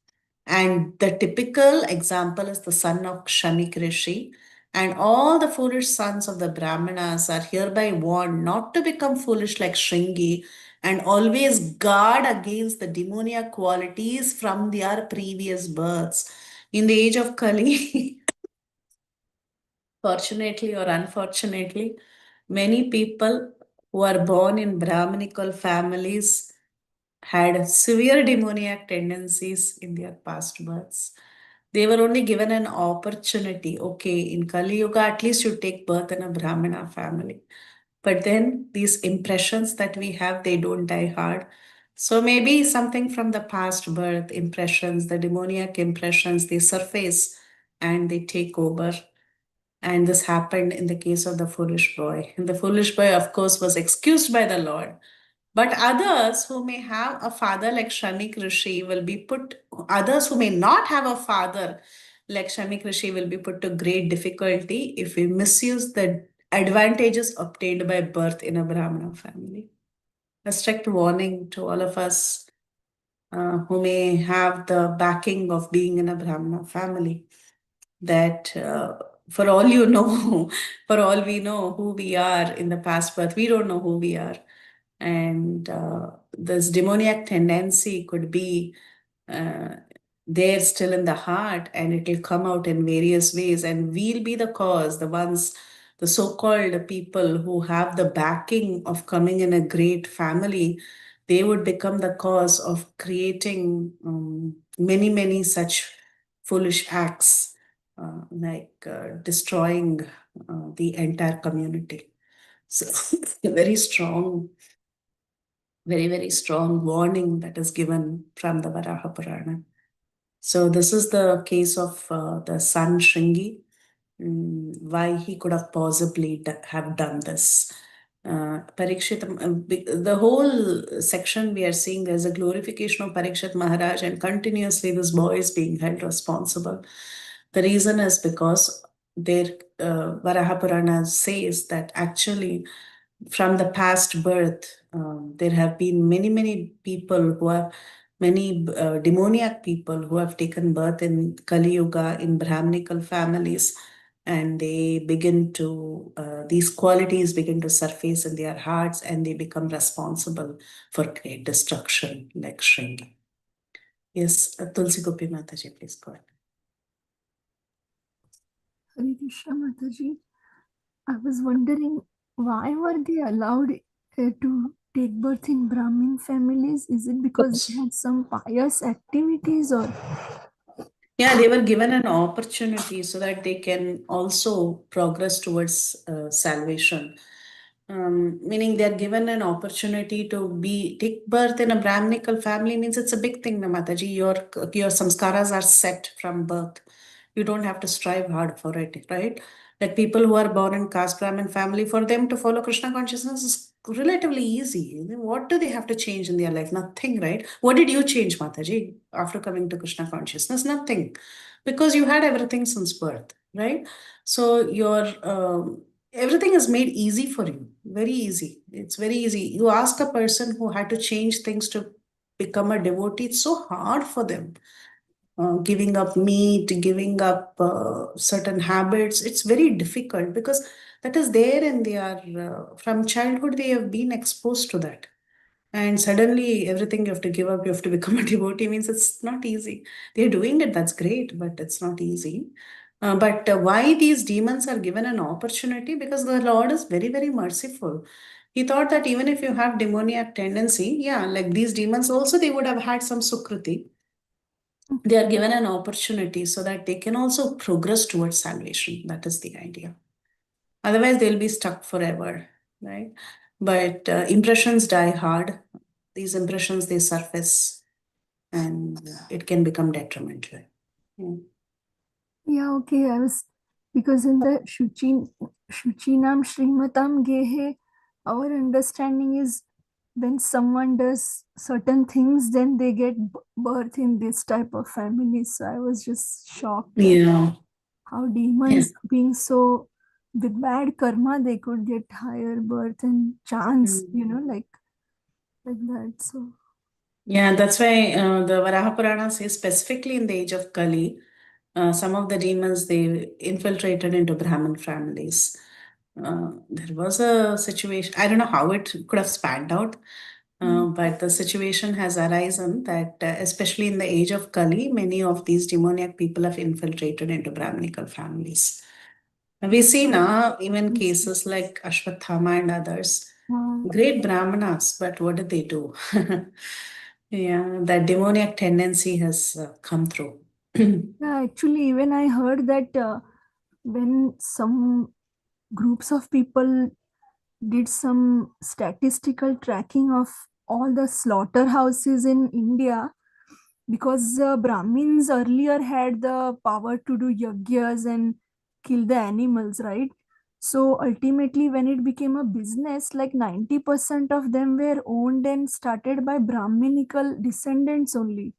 And the typical example is the son of Kshamik Rishi. And all the foolish sons of the Brahmanas are hereby warned not to become foolish like Shringi and always guard against the demoniac qualities from their previous births. In the age of Kali, fortunately or unfortunately, many people who are born in Brahminical families had severe demoniac tendencies in their past births. They were only given an opportunity. Okay, in Kali Yuga, at least you take birth in a Brahmana family. But then these impressions that we have, they don't die hard. So maybe something from the past birth impressions, the demoniac impressions, they surface and they take over. And this happened in the case of the foolish boy. And the foolish boy, of course, was excused by the Lord. But others who may have a father like Shamik Rishi will be put, others who may not have a father like Shamik Rishi will be put to great difficulty if we misuse the advantages obtained by birth in a Brahmana family. A strict warning to all of us who may have the backing of being in a Brahmana family that for all you know, for all we know who we are in the past birth, we don't know who we are. And this demoniac tendency could be uh, there still in the heart, and it will come out in various ways. And we'll be the cause, the ones, the so called people who have the backing of coming in a great family, they would become the cause of creating many, many such foolish acts, like destroying the entire community. So, very strong, very, very strong warning that is given from the Varaha Purana. So, this is the case of the son Shringi, why he could have possibly have done this. Parikshit, the whole section we are seeing, there's a glorification of Parikshit Maharaj, and continuously this boy is being held responsible. The reason is because their Varaha Purana says that actually from the past birth, there have been many people who have many demoniac people who have taken birth in Kali Yuga in Brahminical families, and they begin to these qualities begin to surface in their hearts, and they become responsible for great destruction, like Shringi. Yes, Tulsi Gopi Mataji, please go ahead. Hare Krishna Mataji. I was wondering why were they allowed to take birth in Brahmin families? Is it because they had some pious activities, or? Yeah, they were given an opportunity so that they can also progress towards salvation. Meaning they're given an opportunity to take birth in a Brahminical family means it's a big thing, na Mataji. Your samskaras are set from birth. You don't have to strive hard for it, right? Like people who are born in caste Brahmin family, for them to follow Krishna consciousness is relatively easy. What do they have to change in their life? Nothing, right? What did you change, Mataji, after coming to Krishna consciousness? Nothing, because you had everything since birth, right? So your everything is made easy for you, very easy. It's very easy. You ask a person who had to change things to become a devotee, it's so hard for them. Giving up meat, giving up certain habits, it's very difficult because that is there in their, from childhood, they have been exposed to that. And suddenly everything you have to give up, you have to become a devotee means it's not easy. They're doing it, that's great, but it's not easy. But why these demons are given an opportunity? Because the Lord is very merciful. He thought that even if you have demoniac tendency, yeah, like these demons also, they would have had some sukruti. They are given an opportunity so that they can also progress towards salvation. That is the idea. Otherwise, they'll be stuck forever, right? But impressions die hard. These impressions, they surface, and it can become detrimental. Yeah. Yeah, okay. Because in the Shuchinam Srimatam Gehe, our understanding is when someone does certain things, then they get birth in this type of family. So I was just shocked that Yeah. how demons being so with bad karma, they could get higher birth and chance, like that. So Yeah, that's why the Varaha Purana says specifically in the age of Kali, some of the demons, they infiltrated into Brahmin families. There was a situation, I don't know how it could have spanned out, but the situation has arisen that, especially in the age of Kali, many of these demoniac people have infiltrated into Brahminical families. We see now even cases like Ashwathama and others, great Brahmanas, but what did they do? Yeah, that demoniac tendency has come through. yeah, actually, even I heard that when some groups of people did some statistical tracking of all the slaughterhouses in India, because Brahmins earlier had the power to do yagyas and kill the animals, right? So ultimately, when it became a business, like 90% of them were owned and started by Brahminical descendants only.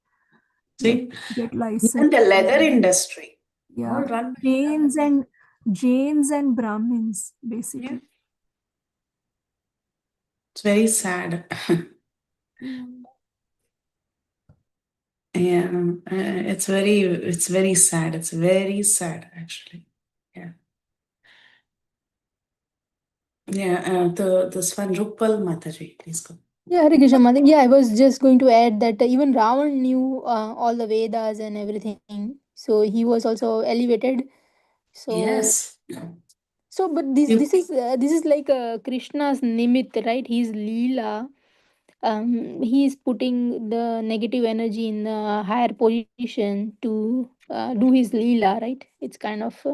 Like See, get even licensed. the leather industry, all Yeah, run by Jains and Brahmins, yeah, basically. it's very sad. Yeah. Yeah, it's very sad. It's very sad, actually. Yeah, yeah. This one, Rupal Mataji, please go. Yeah, Hare Krishna Mother. Yeah, I was just going to add that even Ravan knew all the Vedas and everything. So he was also elevated. So, Yes. but this You, this is like Krishna's nimit, right? His leela. He is putting the negative energy in a higher position to do his leela, right? It's kind of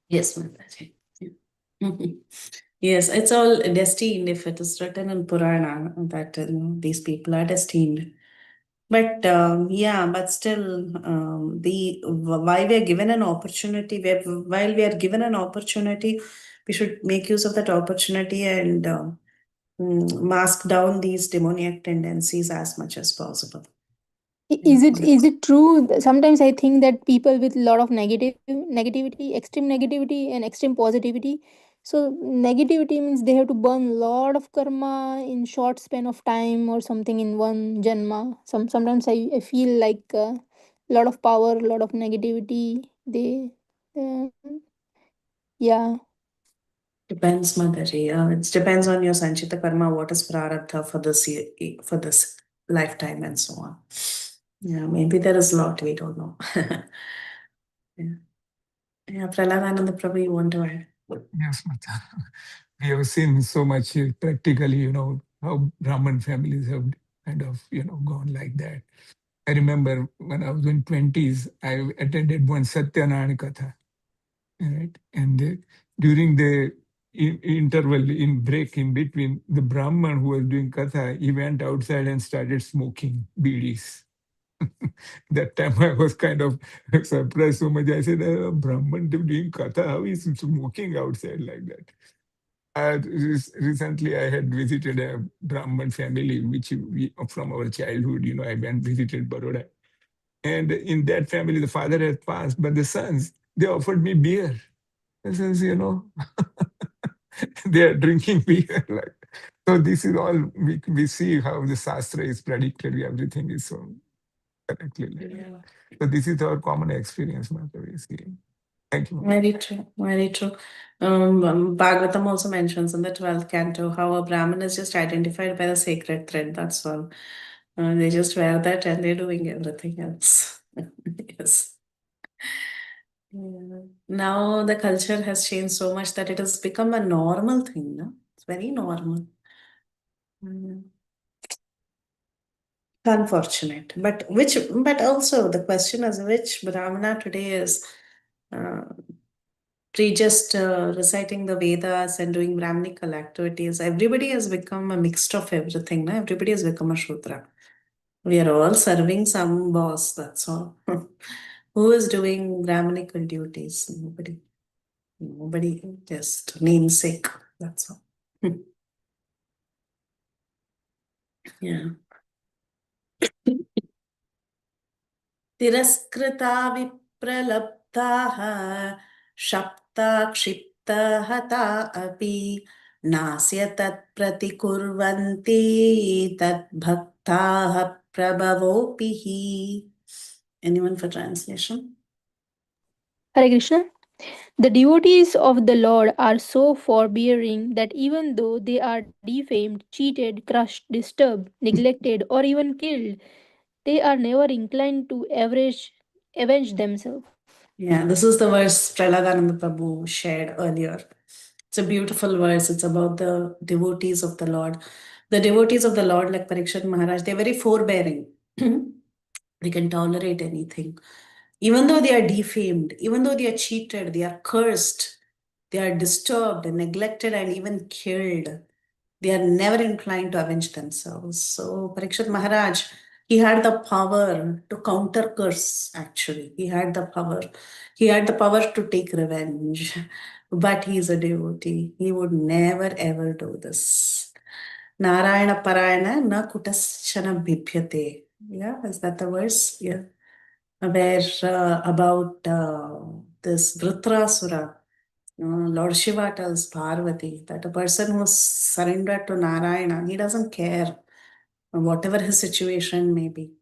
yes, Mataji. Yeah. Yes, it's all destined. If it is written in Purana that these people are destined. But yeah, but still, why we are given an opportunity, while we are given an opportunity, we should make use of that opportunity and mask down these demoniac tendencies as much as possible. Is it true? Sometimes I think that people with a lot of negativity, extreme negativity and extreme positivity. So negativity means they have to burn a lot of karma in short span of time or something in one janma. Sometimes I feel like a lot of power, a lot of negativity. They uh, yeah. Depends, Madhuri. It depends on your Sanchita Karma, what is prarabdha for this for this lifetime and so on. Yeah, maybe there is a lot we don't know. Yeah. Yeah, Praladananda Prabhu, you want to add? Yes, Mata. We have seen so much practically, how Brahmin families have kind of, gone like that. I remember when I was in 20s, I attended one Satyanarayana Katha, right? And during the interval, in break in between, the Brahman who was doing Katha, he went outside and started smoking bidis. That time I was kind of surprised so much. I said, Brahman doing Katha, how is he smoking outside like that? Recently, I had visited a Brahman family, which from our childhood, I went visited Baroda. And in that family, the father had passed, but the sons, they offered me beer. I says, they are drinking beer. Like, so this is all, we see how the Shastra is predicted, everything is so correctly laid out. Yeah. So this is our common experience, Madhavi. Thank you. Very true, very true. Bhagavatam also mentions in the 12th canto how a Brahmin is just identified by the sacred thread, that's all. They just wear that and they're doing everything else. Yes. Yeah. Now the culture has changed so much that it has become a normal thing, no? It's very normal. Mm. Unfortunate. But also the question is which Brahmana today is uh, just reciting the Vedas and doing Brahminical activities. Everybody has become a mixture of everything. No? Everybody has become a Shudra. We are all serving some boss, that's all. Who is doing Brahminical duties? Nobody. Nobody, just namesake, that's all. Yeah. तिरस्कृता विप्रलब्धाः शप्ता क्षिप्ता हता अपि नास्य तत्प्रतिकुर्वन्ति तद्भक्ताः प्रभवोऽपि हि. Anyone for translation? Hare Krishna. The devotees of the Lord are so forbearing that even though they are defamed, cheated, crushed, disturbed, neglected, or even killed, they are never inclined to avenge themselves. Yeah, this is the verse Praladananda Prabhu shared earlier. It's a beautiful verse. It's about the devotees of the Lord. The devotees of the Lord, like Parikshit Maharaj, they're very forbearing. They can tolerate anything. Even though they are defamed, even though they are cheated, they are cursed, they are disturbed and neglected and even killed, they are never inclined to avenge themselves. So Parikshit Maharaj, he had the power to counter curse, actually. He had the power. He had the power to take revenge. But he is a devotee. He would never ever do this. Narayana Parayana na kutaschana bhipyate. Yeah, is that the verse? Yeah. Where about this Vritrasura, Lord Shiva tells Parvati that a person who's surrendered to Narayana, he doesn't care whatever his situation may be.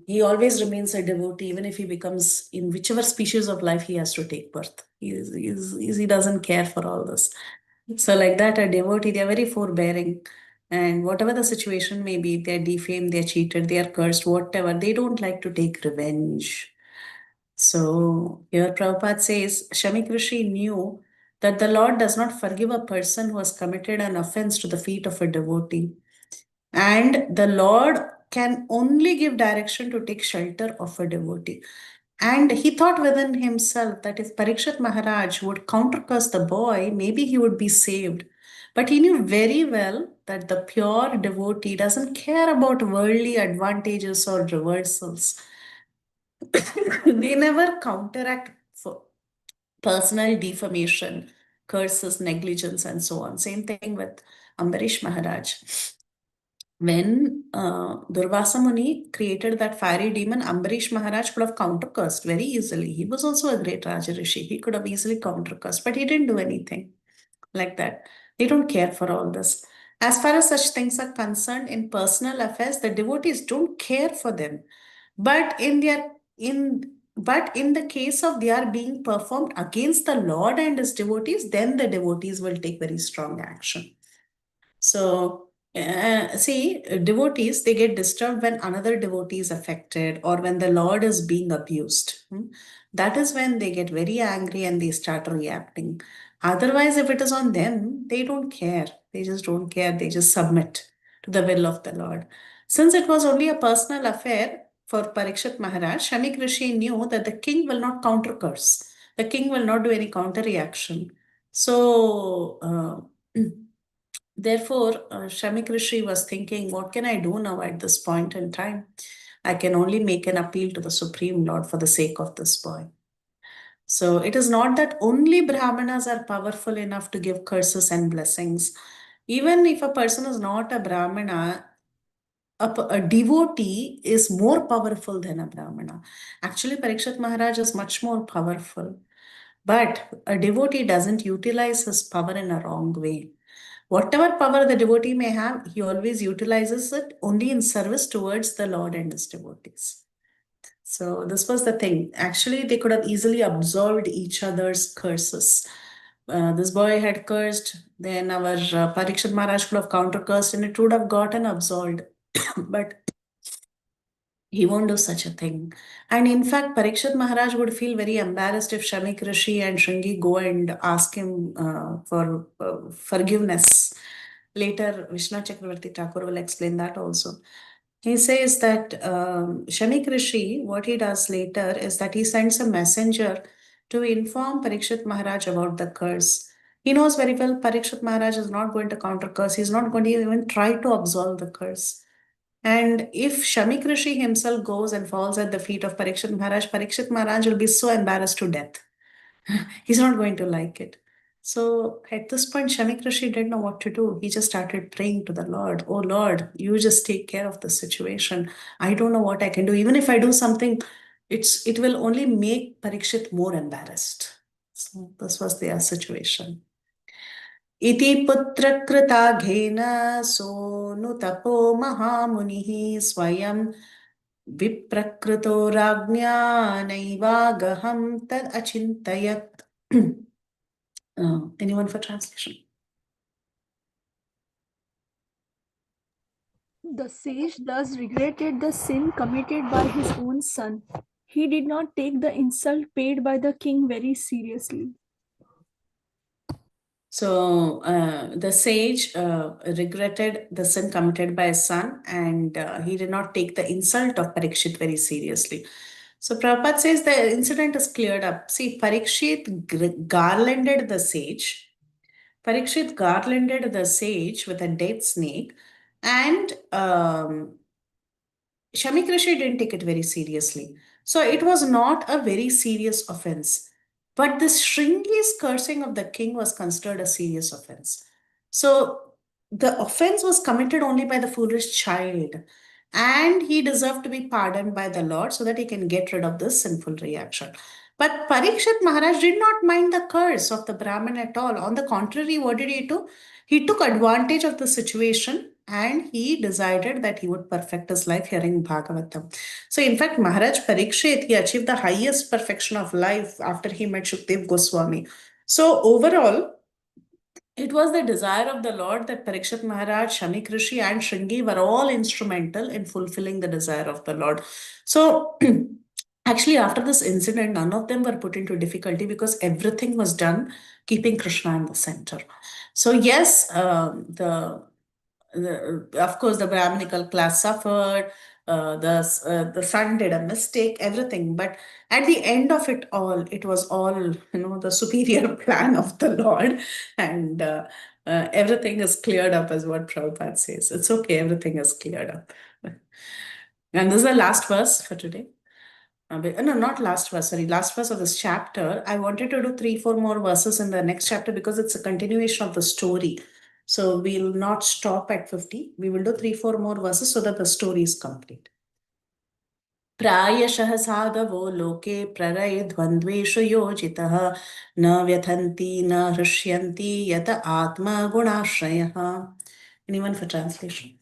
He always remains a devotee, even if he becomes in whichever species of life he has to take birth. He doesn't care for all this. So, like that, a devotee, they are very forbearing. And whatever the situation may be, they're defamed, they're cheated, they are cursed, whatever, they don't like to take revenge. So, here Prabhupada says, Shamik Rishi knew that the Lord does not forgive a person who has committed an offense to the feet of a devotee. And the Lord can only give direction to take shelter of a devotee. And he thought within himself that if Parikshit Maharaj would countercurse the boy, maybe he would be saved. But he knew very well that the pure devotee doesn't care about worldly advantages or reversals. They never counteract for personal defamation, curses, negligence, and so on. Same thing with Ambarish Maharaj. When Durvasa Muni created that fiery demon, Ambarish Maharaj could have counter-cursed very easily. He was also a great Rajarishi. He could have easily counter-cursed, but he didn't do anything like that. They don't care for all this. As far as such things are concerned, in personal affairs, the devotees don't care for them. But in the case of they are being performed against the Lord and his devotees, then the devotees will take very strong action. So, see, devotees, they get disturbed when another devotee is affected or when the Lord is being abused. That is when they get very angry and they start reacting. Otherwise, if it is on them, they don't care. They just don't care. They just submit to the will of the Lord. Since it was only a personal affair for Parikshit Maharaj, Shamik Rishi knew that the king will not counter curse. The king will not do any counter reaction. So, therefore, Shamik Rishi was thinking, what can I do now at this point in time? I can only make an appeal to the Supreme Lord for the sake of this boy. So it is not that only Brahmanas are powerful enough to give curses and blessings. Even if a person is not a Brahmana, a devotee is more powerful than a Brahmana. Actually, Parikshit Maharaj is much more powerful. But a devotee doesn't utilize his power in a wrong way. Whatever power the devotee may have, he always utilizes it only in service towards the Lord and his devotees. So this was the thing. Actually, they could have easily absolved each other's curses. This boy had cursed, then our Parikshit Maharaj could have counter cursed and it would have gotten absolved. But he won't do such a thing. And in fact, Parikshit Maharaj would feel very embarrassed if Shamik Rishi and Shringi go and ask him for forgiveness. Later, Vishnu Chakravarti Thakur will explain that also. He says that Shamik Rishi, what he does later is that he sends a messenger to inform Parikshit Maharaj about the curse. He knows very well Parikshit Maharaj is not going to counter curse. He's not going to even try to absolve the curse. And if Shamik Rishi himself goes and falls at the feet of Parikshit Maharaj will be so embarrassed to death. He's not going to like it. So at this point, Shamik Rishi didn't know what to do. He just started praying to the Lord. Oh Lord, you just take care of the situation. I don't know what I can do. Even if I do something, it will only make Parikshit more embarrassed. So this was their situation. इति पुत्रकृताघेन सोऽनुतपो महामुनिः स्वयं विप्रकृतो राज्ञा नैवागहं तदचिन्तयत्. Anyone for translation? The sage thus regretted the sin committed by his own son. He did not take the insult paid by the king very seriously. So the sage regretted the sin committed by his son, and he did not take the insult of Parikshit very seriously. So Prabhupada says the incident is cleared up. See, Parikshit garlanded the sage. Parikshit garlanded the sage with a dead snake, and Shamik Rishi didn't take it very seriously. So it was not a very serious offense. But this Shringi's cursing of the king was considered a serious offense. So the offense was committed only by the foolish child. And he deserved to be pardoned by the Lord so that he can get rid of this sinful reaction. But Parikshit Maharaj did not mind the curse of the Brahmin at all. On the contrary, what did he do? He took advantage of the situation and he decided that he would perfect his life hearing Bhagavatam. So in fact, Maharaj Parikshit, he achieved the highest perfection of life after he met Shukdev Goswami. So overall, it was the desire of the Lord that Parikshit Maharaj, Shamik Rishi and Shringi were all instrumental in fulfilling the desire of the Lord. So actually, after this incident, none of them were put into difficulty because everything was done keeping Krishna in the center. So yes, of course, the Brahminical class suffered. the son did a mistake, everything. But at the end of it all, it was all, the superior plan of the Lord. And everything is cleared up, as what Prabhupada says. It's okay, everything is cleared up. And this is the last verse for today. No, not last verse, sorry, last verse of this chapter. I wanted to do 3-4 more verses in the next chapter because it's a continuation of the story. So we'll not stop at 50. We will do 3-4 more verses so that the story is complete. प्रायशः साधवो लोके प्रलयद्वन्द्वेषु योजितः न व्यथन्ति न हृष्यन्ति यत आत्मगुणाश्रयः. Anyone for translation?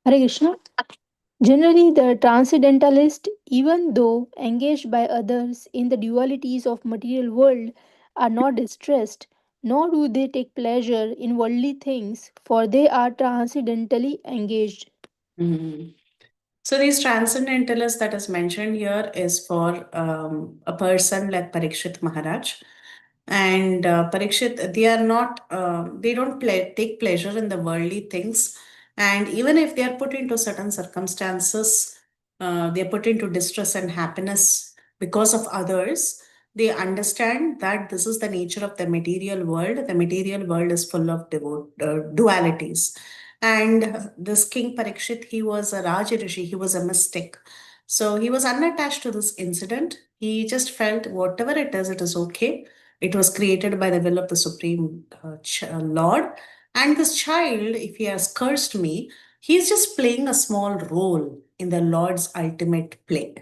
Hare Krishna. Generally, the transcendentalist, even though engaged by others in the dualities of material world, are not distressed, nor do they take pleasure in worldly things, for they are transcendentally engaged. Mm. So these transcendentalists that is mentioned here is for a person like Parikshit Maharaj. And Parikshit, they are not, they don't take pleasure in the worldly things. And even if they are put into certain circumstances, they are put into distress and happiness because of others, they understand that this is the nature of the material world. The material world is full of dualities. And this King Parikshit, he was a Raj Rishi, he was a mystic. So he was unattached to this incident. He just felt whatever it is okay. It was created by the will of the Supreme Lord. And this child, if he has cursed me, he's just playing a small role in the Lord's ultimate play.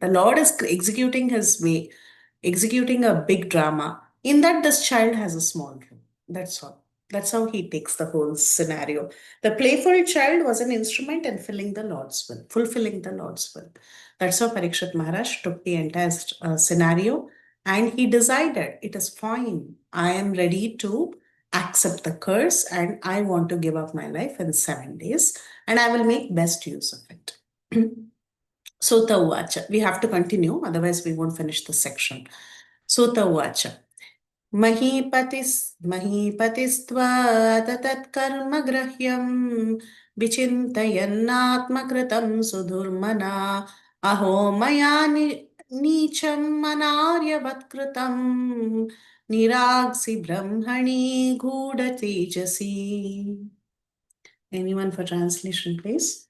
The Lord is executing his way, executing a big drama. In that, this child has a small role. That's all. That's how he takes the whole scenario. The playful child was an instrument in filling the Lord's will, fulfilling the Lord's will. That's how Parikshit Maharaj took the entire scenario, and he decided, it is fine. I am ready to accept the curse and I want to give up my life in 7 days and I will make best use of it. Sota Uvacha. We have to continue, otherwise we won't finish the section. Sota Uvacha. महीपतिस्त्वा तत्कर्म विचिन्तयन्नात्मकृतं सुधुर्मना अहो मया नीचं मनार्यवत्कृतं निराग्सि ब्रह्मणि गूढतेजसी. Anyone for translation, please?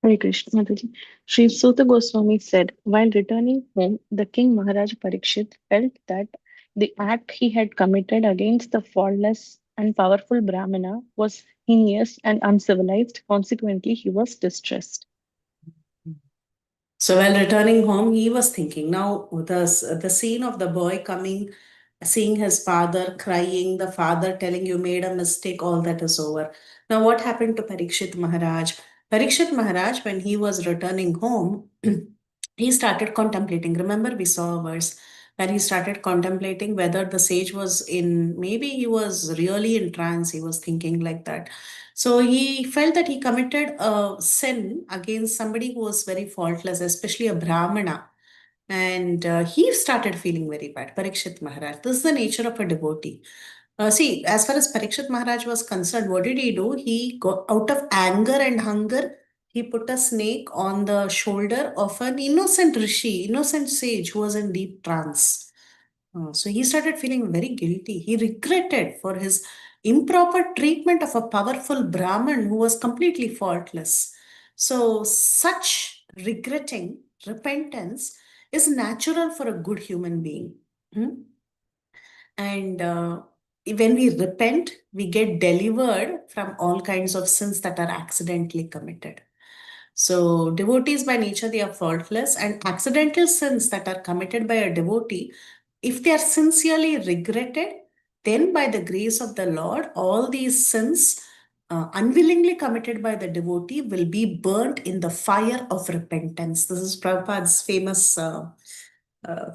Hare Krishna, Mataji. Sri Suta Goswami said, while returning home, the king Maharaj Parikshit felt that the act he had committed against the faultless and powerful Brahmana was heinous and uncivilized. Consequently, he was distressed. So while returning home, he was thinking, now the scene of the boy coming, seeing his father crying, the father telling you made a mistake, all that is over. Now what happened to Parikshit Maharaj? Parikshit Maharaj, when he was returning home, he started contemplating. Remember, we saw a verse where he started contemplating whether the sage was maybe he was really in trance. He was thinking like that. So he felt that he committed a sin against somebody who was very faultless, especially a Brahmana. And he started feeling very bad, Parikshit Maharaj. This is the nature of a devotee. See, as far as Parikshit Maharaj was concerned, what did he do? He got out of anger and hunger. He put a snake on the shoulder of an innocent rishi, innocent sage who was in deep trance. So he started feeling very guilty. He regretted for his improper treatment of a powerful Brahmin who was completely faultless. So such regretting, repentance is natural for a good human being. And when we repent, we get delivered from all kinds of sins that are accidentally committed. So devotees by nature, they are faultless, and accidental sins that are committed by a devotee, if they are sincerely regretted, then by the grace of the Lord, all these sins unwillingly committed by the devotee will be burnt in the fire of repentance. This is Prabhupada's famous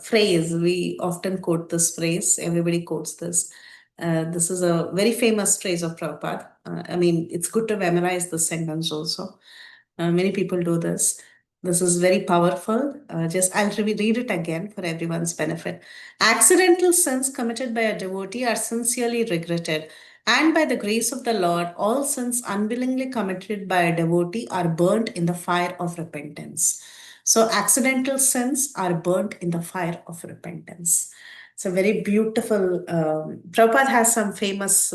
phrase. We often quote this phrase. Everybody quotes this. This is a very famous phrase of Prabhupada. I mean, it's good to memorize this sentence also. Many people do this. This is very powerful. I'll read it again for everyone's benefit. Accidental sins committed by a devotee are sincerely regretted. And by the grace of the Lord, all sins unwillingly committed by a devotee are burnt in the fire of repentance. So, accidental sins are burnt in the fire of repentance. It's a very beautiful. Prabhupada has some famous,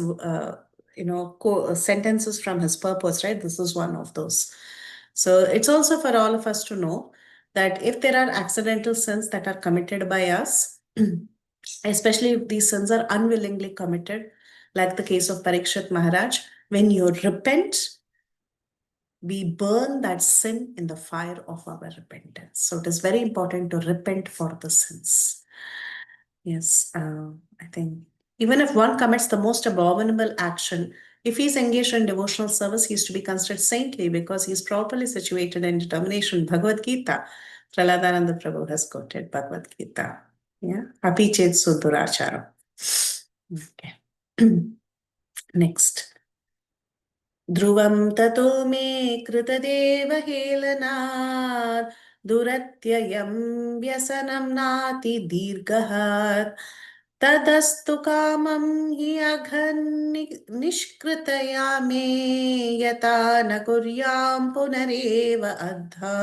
sentences from his purpose, right? This is one of those. So, it's also for all of us to know that if there are accidental sins that are committed by us, especially if these sins are unwillingly committed, like the case of Parikshit Maharaj, when you repent, we burn that sin in the fire of our repentance. So it is very important to repent for the sins. Yes, I think even if one commits the most abominable action, if he's engaged in devotional service, he is to be considered saintly because he is properly situated in determination. Bhagavad Gita, Praladananda Prabhu has quoted Bhagavad Gita. Yeah, Api chet sudurachara. Okay. Next. ध्रुवं ततो मे कृतदेवहेलनात् दुरत्ययं व्यसनं नातिदीर्घः तदस्तु कामं हि निष्कृतया मे यथा न कुर्यां पुनरेव अद्धा.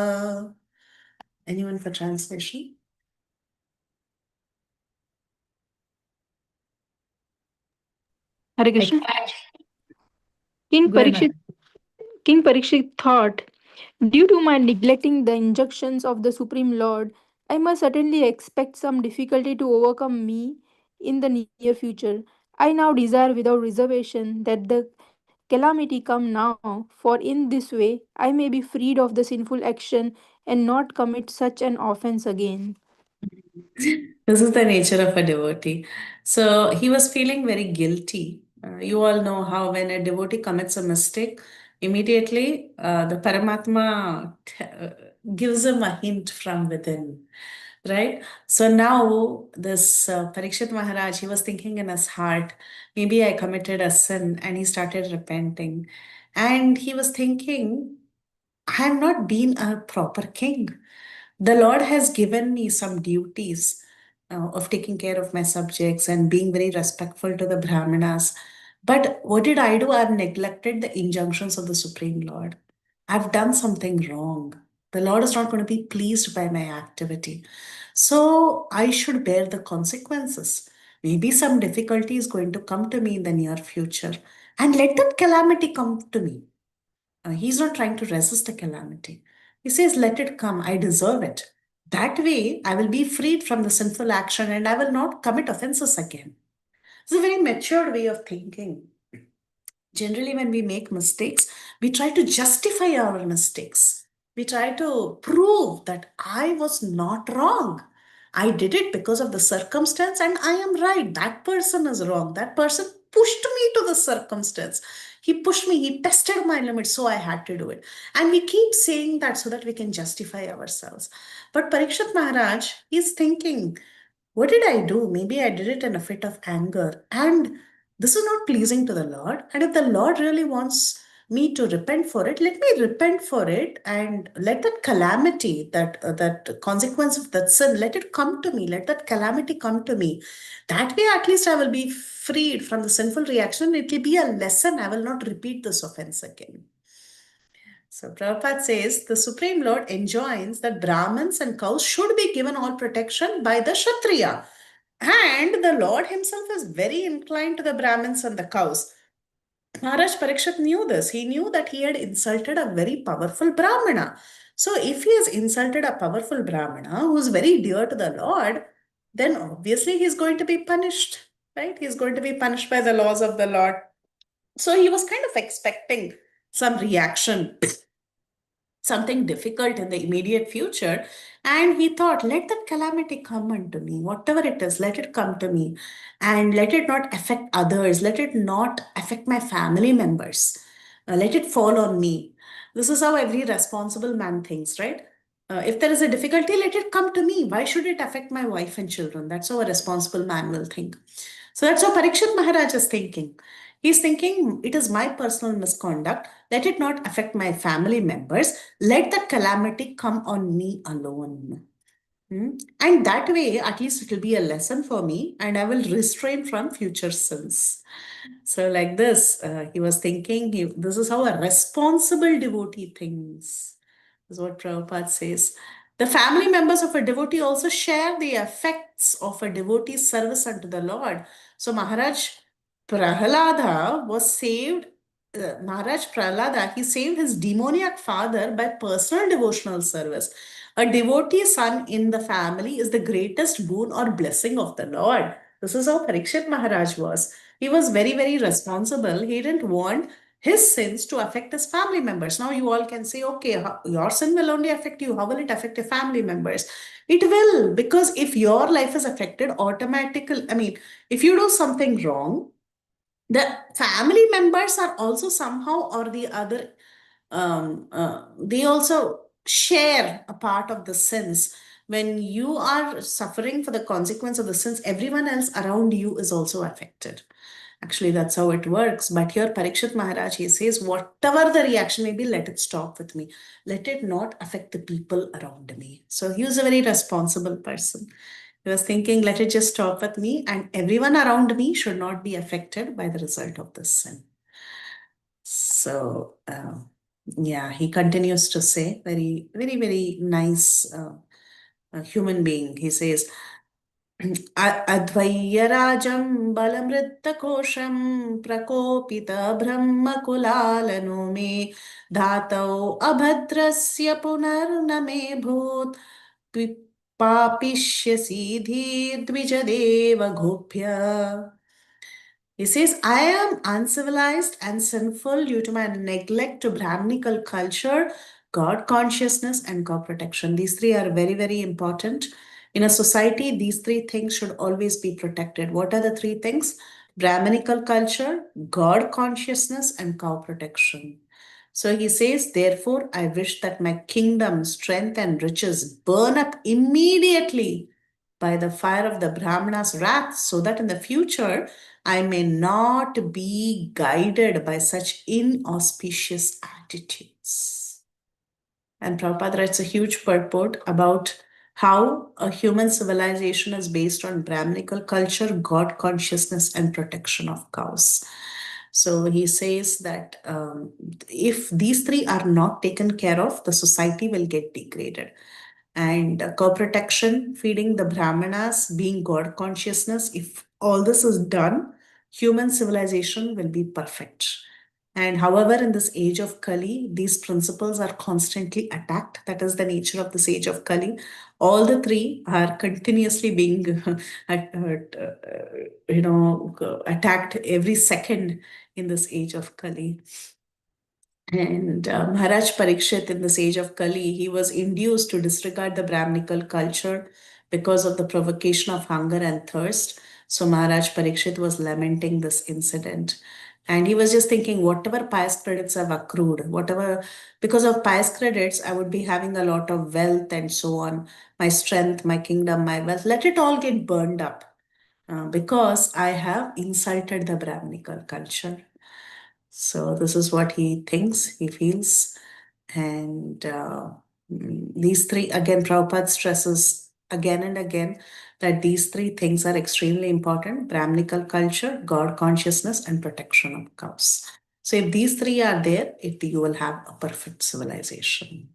Anyone for translation? Hare Krishna. King Go ahead, Parikshit, King Parikshit thought, due to my neglecting the injunctions of the Supreme Lord, I must certainly expect some difficulty to overcome me in the near future. I now desire without reservation that the calamity come now, for in this way I may be freed of the sinful action and not commit such an offense again. This is the nature of a devotee. So he was feeling very guilty. You all know how when a devotee commits a mistake, immediately the Paramatma gives him a hint from within, right? So now this Parikshit Maharaj, he was thinking in his heart, maybe I committed a sin, and he started repenting. And he was thinking, I have not been a proper king. The Lord has given me some duties of taking care of my subjects and being very respectful to the Brahmanas. But what did I do? I've neglected the injunctions of the Supreme Lord. I've done something wrong. The Lord is not going to be pleased by my activity. So I should bear the consequences. Maybe some difficulty is going to come to me in the near future. And let that calamity come to me. He's not trying to resist the calamity. He says, let it come. I deserve it. That way, I will be freed from the sinful action and I will not commit offenses again. It's a very matured way of thinking. Generally, when we make mistakes, we try to justify our mistakes. We try to prove that I was not wrong. I did it because of the circumstance and I am right. That person is wrong. That person pushed me to the circumstance. He pushed me, he tested my limits, so I had to do it. And we keep saying that so that we can justify ourselves. But Parikshit Maharaj, he's thinking, what did I do? Maybe I did it in a fit of anger. And this is not pleasing to the Lord. And if the Lord really wants me to repent for it, let me repent for it and let that calamity, that consequence of that sin, let it come to me. Let that calamity come to me. That way, at least I will be freed from the sinful reaction. It will be a lesson. I will not repeat this offense again. So Prabhupada says the Supreme Lord enjoins that Brahmins and cows should be given all protection by the Kshatriya. And the Lord himself is very inclined to the Brahmins and the cows. Maharaj Parikshit knew this. He knew that he had insulted a very powerful Brahmana. So if he has insulted a powerful Brahmana who is very dear to the Lord, then obviously he is going to be punished, right? He is going to be punished by the laws of the Lord. So he was kind of expecting some reaction, something difficult in the immediate future. And he thought, let that calamity come unto me, whatever it is, let it come to me. And let it not affect others, let it not affect my family members. Let it fall on me. This is how every responsible man thinks, right? If there is a difficulty, let it come to me. Why should it affect my wife and children? That's how a responsible man will think. So that's how Parikshit Maharaj is thinking. He's thinking, it is my personal misconduct. Let it not affect my family members. Let the calamity come on me alone. And that way, at least it will be a lesson for me, and I will restrain from future sins. So, like this, he was thinking, this is how a responsible devotee thinks. This is what Prabhupada says. The family members of a devotee also share the effects of a devotee's service unto the Lord. So, Maharaj Prahalada was saved. Maharaj Prahalada, he saved his demoniac father by personal devotional service. A devotee son in the family is the greatest boon or blessing of the Lord. This is how Parikshit Maharaj was. He was very, very responsible. He didn't want his sins to affect his family members. Now you all can say, okay, your sin will only affect you. How will it affect your family members? It will, because if your life is affected automatically, I mean, if you do something wrong, the family members are also somehow or the other, they also share a part of the sins. When you are suffering for the consequence of the sins, everyone else around you is also affected. Actually, that's how it works. But here, Parikshit Maharaj, he says, whatever the reaction may be, let it stop with me. Let it not affect the people around me. So he was a very responsible person. He was thinking, let it just stop with me, and everyone around me should not be affected by the result of this sin. So, yeah, he continues to say, very, very, very nice human being. He says, अध्वय्यराजं बलमृत्तकोशं प्रकोपितब्रह्मकुलालनो मे धातौ अभद्रस्य पुनर्न मे भूत् पापिष्यसि धीर्द्विजदेव घोभ्य. He says, I am uncivilized and sinful due to my neglect to Brahminical culture, God consciousness, and God protection. These three are very, very important. In a society, these three things should always be protected. What are the three things? Brahminical culture, God consciousness, and cow protection. So he says, therefore, I wish that my kingdom, strength, and riches burn up immediately by the fire of the Brahmana's wrath, so that in the future I may not be guided by such inauspicious attitudes. And Prabhupada writes a huge purport about how a human civilization is based on Brahminical culture, God consciousness, and protection of cows. So he says that if these three are not taken care of, the society will get degraded. And cow protection, feeding the Brahmanas, being God consciousness, if all this is done, human civilization will be perfect. And however, in this age of Kali, these principles are constantly attacked. That is the nature of this age of Kali. All the three are continuously being attacked every second in this age of Kali. And Maharaj Parikshit, in this age of Kali, he was induced to disregard the Brahminical culture because of the provocation of hunger and thirst. So Maharaj Parikshit was lamenting this incident. And he was just thinking, whatever pious credits I've accrued, because of pious credits, I would be having a lot of wealth and so on, my strength, my kingdom, my wealth, let it all get burned up because I have insulted the Brahminical culture. So this is what he thinks, he feels. And these three, again, Prabhupada stresses again and again that these three things are extremely important: Brahminical culture, God consciousness, and protection of cows. So if these three are there, you will have a perfect civilization.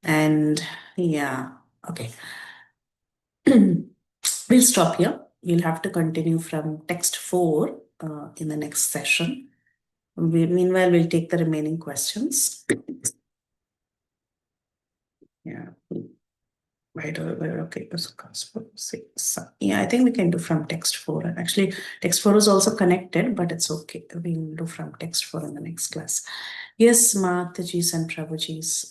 And yeah, okay. We'll stop here. We'll have to continue from text 4 in the next session. Meanwhile, we'll take the remaining questions. Yeah. Okay. Yeah, I think we can do from text 4. Actually, text 4 is also connected, but it's okay. We'll do from text 4 in the next class. Yes, Mataji's and Prabhuji's.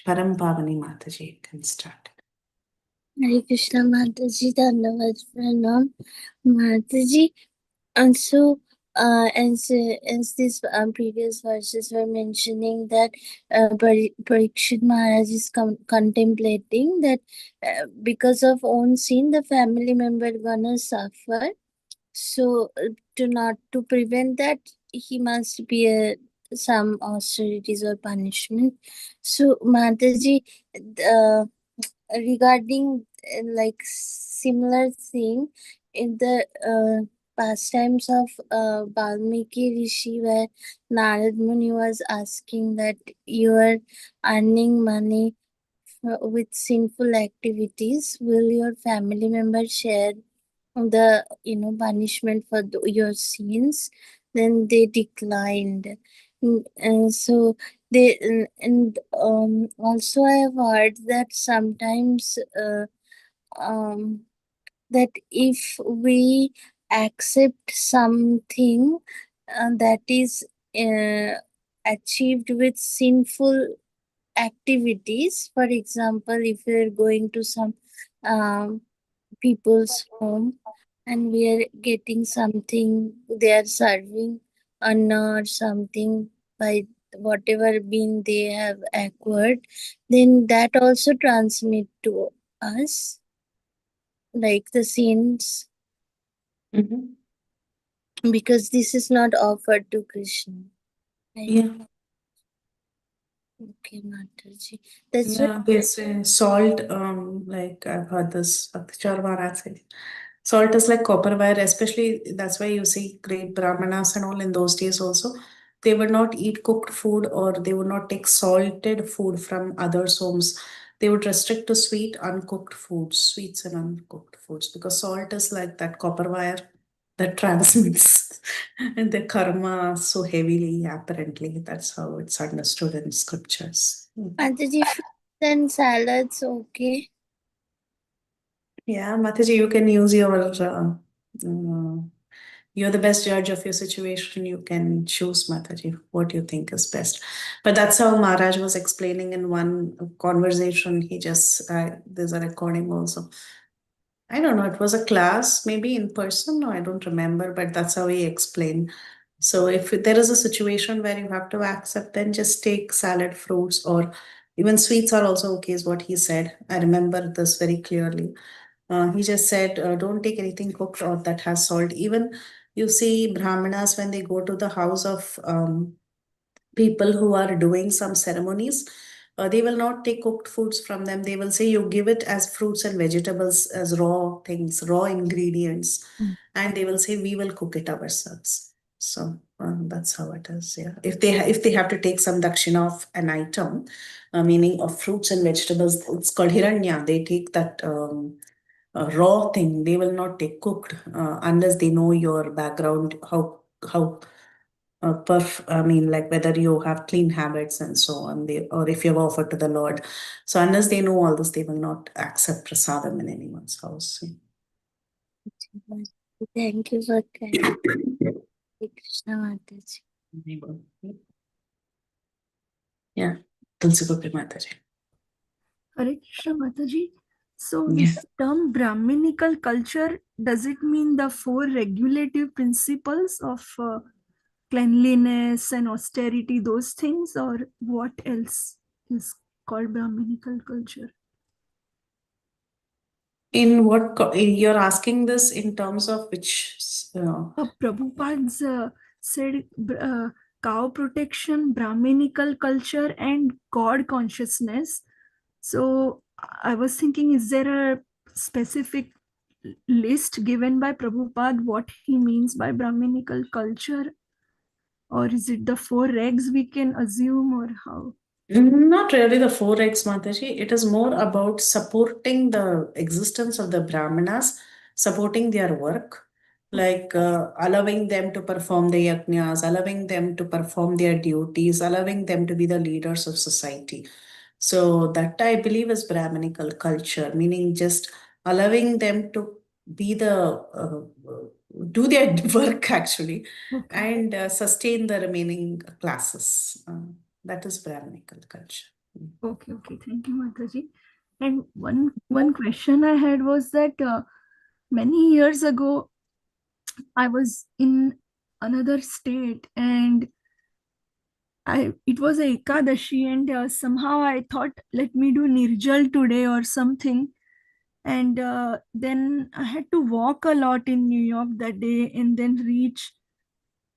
Param Pavani Mataji can start. Hare Krishna Mataji, Dhanavad Pranam Mataji. And so, as these previous verses were mentioning that Parikshit Maharaj is contemplating that because of own sin, the family member gonna suffer. So, to prevent that, he must be some austerities or punishment. So, Mataji, regarding like similar thing in the pastimes of Valmiki Rishi, where Narad Muni was asking that you are earning money with sinful activities. Will your family members share the punishment for your sins? Then they declined. And so they and also I have heard that sometimes um that if we accept something that is achieved with sinful activities, for example, if we're going to some um, people's home and we are getting something, they are serving anna or something by whatever being they have acquired, then that also transmit to us like the sins, because this is not offered to Krishna, right? Yeah. Okay, Mataji. That's Yeah, they say salt, like I've heard this Bhaktichar Maharaj say. Salt is like copper wire, especially that's why you see great brahmanas and all in those days also. They would not eat cooked food or they would not take salted food from others' homes. They would restrict to sweet, uncooked foods, sweets and uncooked foods, because salt is like that copper wire that transmits and the karma so heavily, apparently. That's how it's understood in scriptures. Mataji, fruits and salads, okay. Yeah, Mataji, you can use your, you're the best judge of your situation. You can choose, Mataji, what you think is best. But that's how Maharaj was explaining in one conversation. He just, there's a recording also. I don't know, it was a class, maybe in person, no, I don't remember, but that's how he explained. So if there is a situation where you have to accept, then just take salad, fruits, or even sweets are also okay, is what he said. I remember this very clearly. He just said, don't take anything cooked or that has salt. Even you see Brahmanas when they go to the house of people who are doing some ceremonies, they will not take cooked foods from them. They will say you give it as fruits and vegetables, as raw things, raw ingredients, and they will say we will cook it ourselves. So that's how it is. Yeah, if they have to take some dakshina of an item, meaning of fruits and vegetables, it's called hiranya. They take that. Raw thing. They will not take cooked unless they know your background, how I mean, like whether you have clean habits and so on, or if you have offered to the Lord. So unless they know all this, they will not accept prasadam in anyone's house. Thank you for clarifying. Krishna Mataji. Yeah, Tulsi Gopi Mataji. Hare Krishna Mataji. So Yeah. this term Brahminical culture, does it mean the four regulative principles of cleanliness and austerity, those things, or what else is called Brahminical culture? In what you're asking this in terms of which? Prabhupada's said cow protection, Brahminical culture, and God consciousness. So I was thinking, is there a specific list given by Prabhupada what he means by Brahminical culture? Or is it the four regs we can assume, or how? Not really the 4x, Mataji. It is more about supporting the existence of the Brahmanas, supporting their work, like allowing them to perform the yajnas, allowing them to perform their duties, allowing them to be the leaders of society. So that I believe is Brahminical culture, meaning just allowing them to be do their work actually, and sustain the remaining classes. That is Brahminical culture. Okay, thank you, Mataji. And one question I had was that many years ago I was in another state, and it was a Ekadashi, and somehow I thought, let me do Nirjal today or something. And then I had to walk a lot in New York that day, and then reach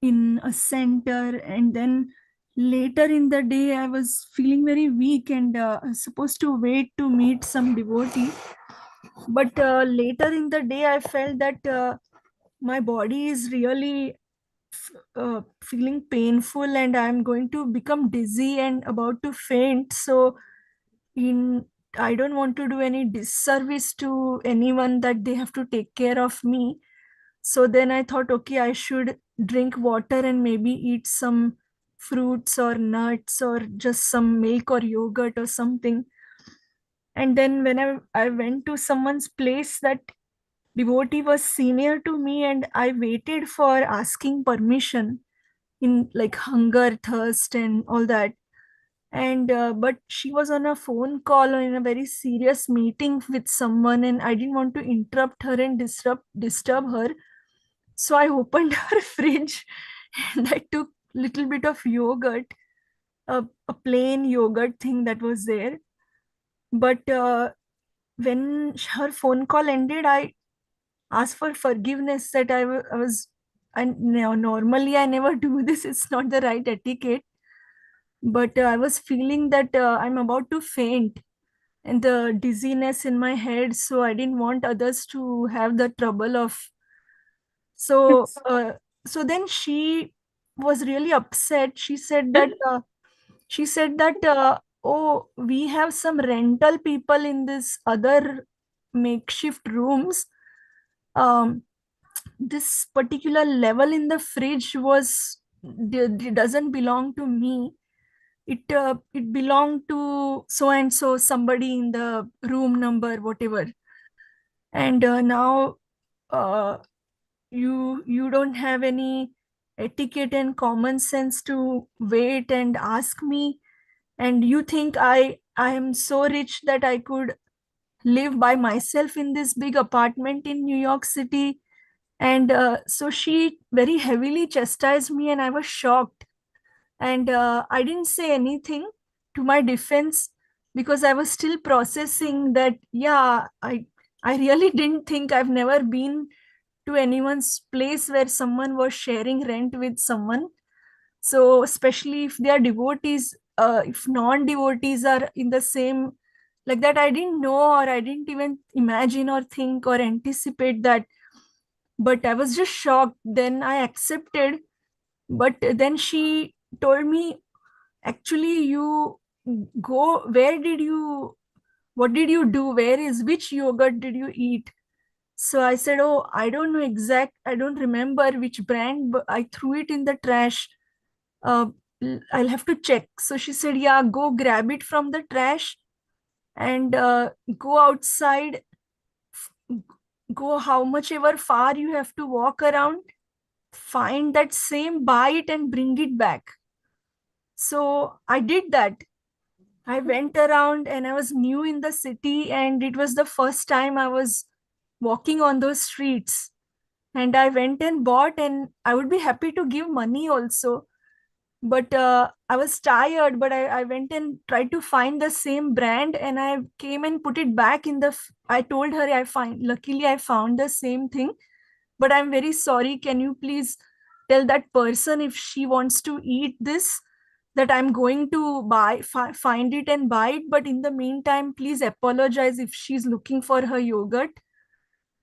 in a center, and then later in the day I was feeling very weak, and I was supposed to wait to meet some devotee. But later in the day, I felt that my body is really feeling painful and I'm going to become dizzy and about to faint. So in I don't want to do any disservice to anyone that they have to take care of me. So then I thought, okay, I should drink water and maybe eat some fruits or nuts or just some milk or yogurt or something. And then when I went to someone's place, that devotee was senior to me and I waited for asking permission in like hunger, thirst, and all that. And but she was on a phone call or in a very serious meeting with someone, and I didn't want to interrupt her and disturb her. So I opened her fridge and I took little bit of yogurt, a plain yogurt thing that was there. But when her phone call ended, I asked for forgiveness that I was. Normally I never do this. It's not the right etiquette. But I was feeling that I'm about to faint and the dizziness in my head. So I didn't want others to have the trouble of. So so then she was really upset. She said that oh, we have some rental people in this other makeshift rooms. um, this particular level in the fridge doesn't belong to me. It belonged to so and so, somebody in the room number whatever. And now uh, you don't have any etiquette and common sense to wait and ask me, and you think I am so rich that I could live by myself in this big apartment in New York City. And so she very heavily chastised me and I was shocked. And I didn't say anything to my defense because I was still processing that, yeah, I really didn't think. I've never been to anyone's place where someone was sharing rent with someone. So especially if they are devotees, if non-devotees are in the same, like that, I didn't know, or I didn't even imagine or think or anticipate that. But I was just shocked. Then I accepted. But then she told me, actually, you go, where did you, what did you do, where is, which yogurt did you eat? So I said, oh, I don't know exact, I don't remember which brand, but I threw it in the trash. uh, I'll have to check. So she said, yeah, go grab it from the trash and go outside, go how much ever far you have to walk around, find that same, buy it and bring it back. So I did that. I went around and I was new in the city, and it was the first time I was walking on those streets. And I went and bought, and I would be happy to give money also. But I was tired, but I went and tried to find the same brand, and I came and put it back in the. I told her luckily I found the same thing, but I'm very sorry. Can you please tell that person if she wants to eat this, that I'm going to find it and buy it. But in the meantime, please apologize if she's looking for her yogurt.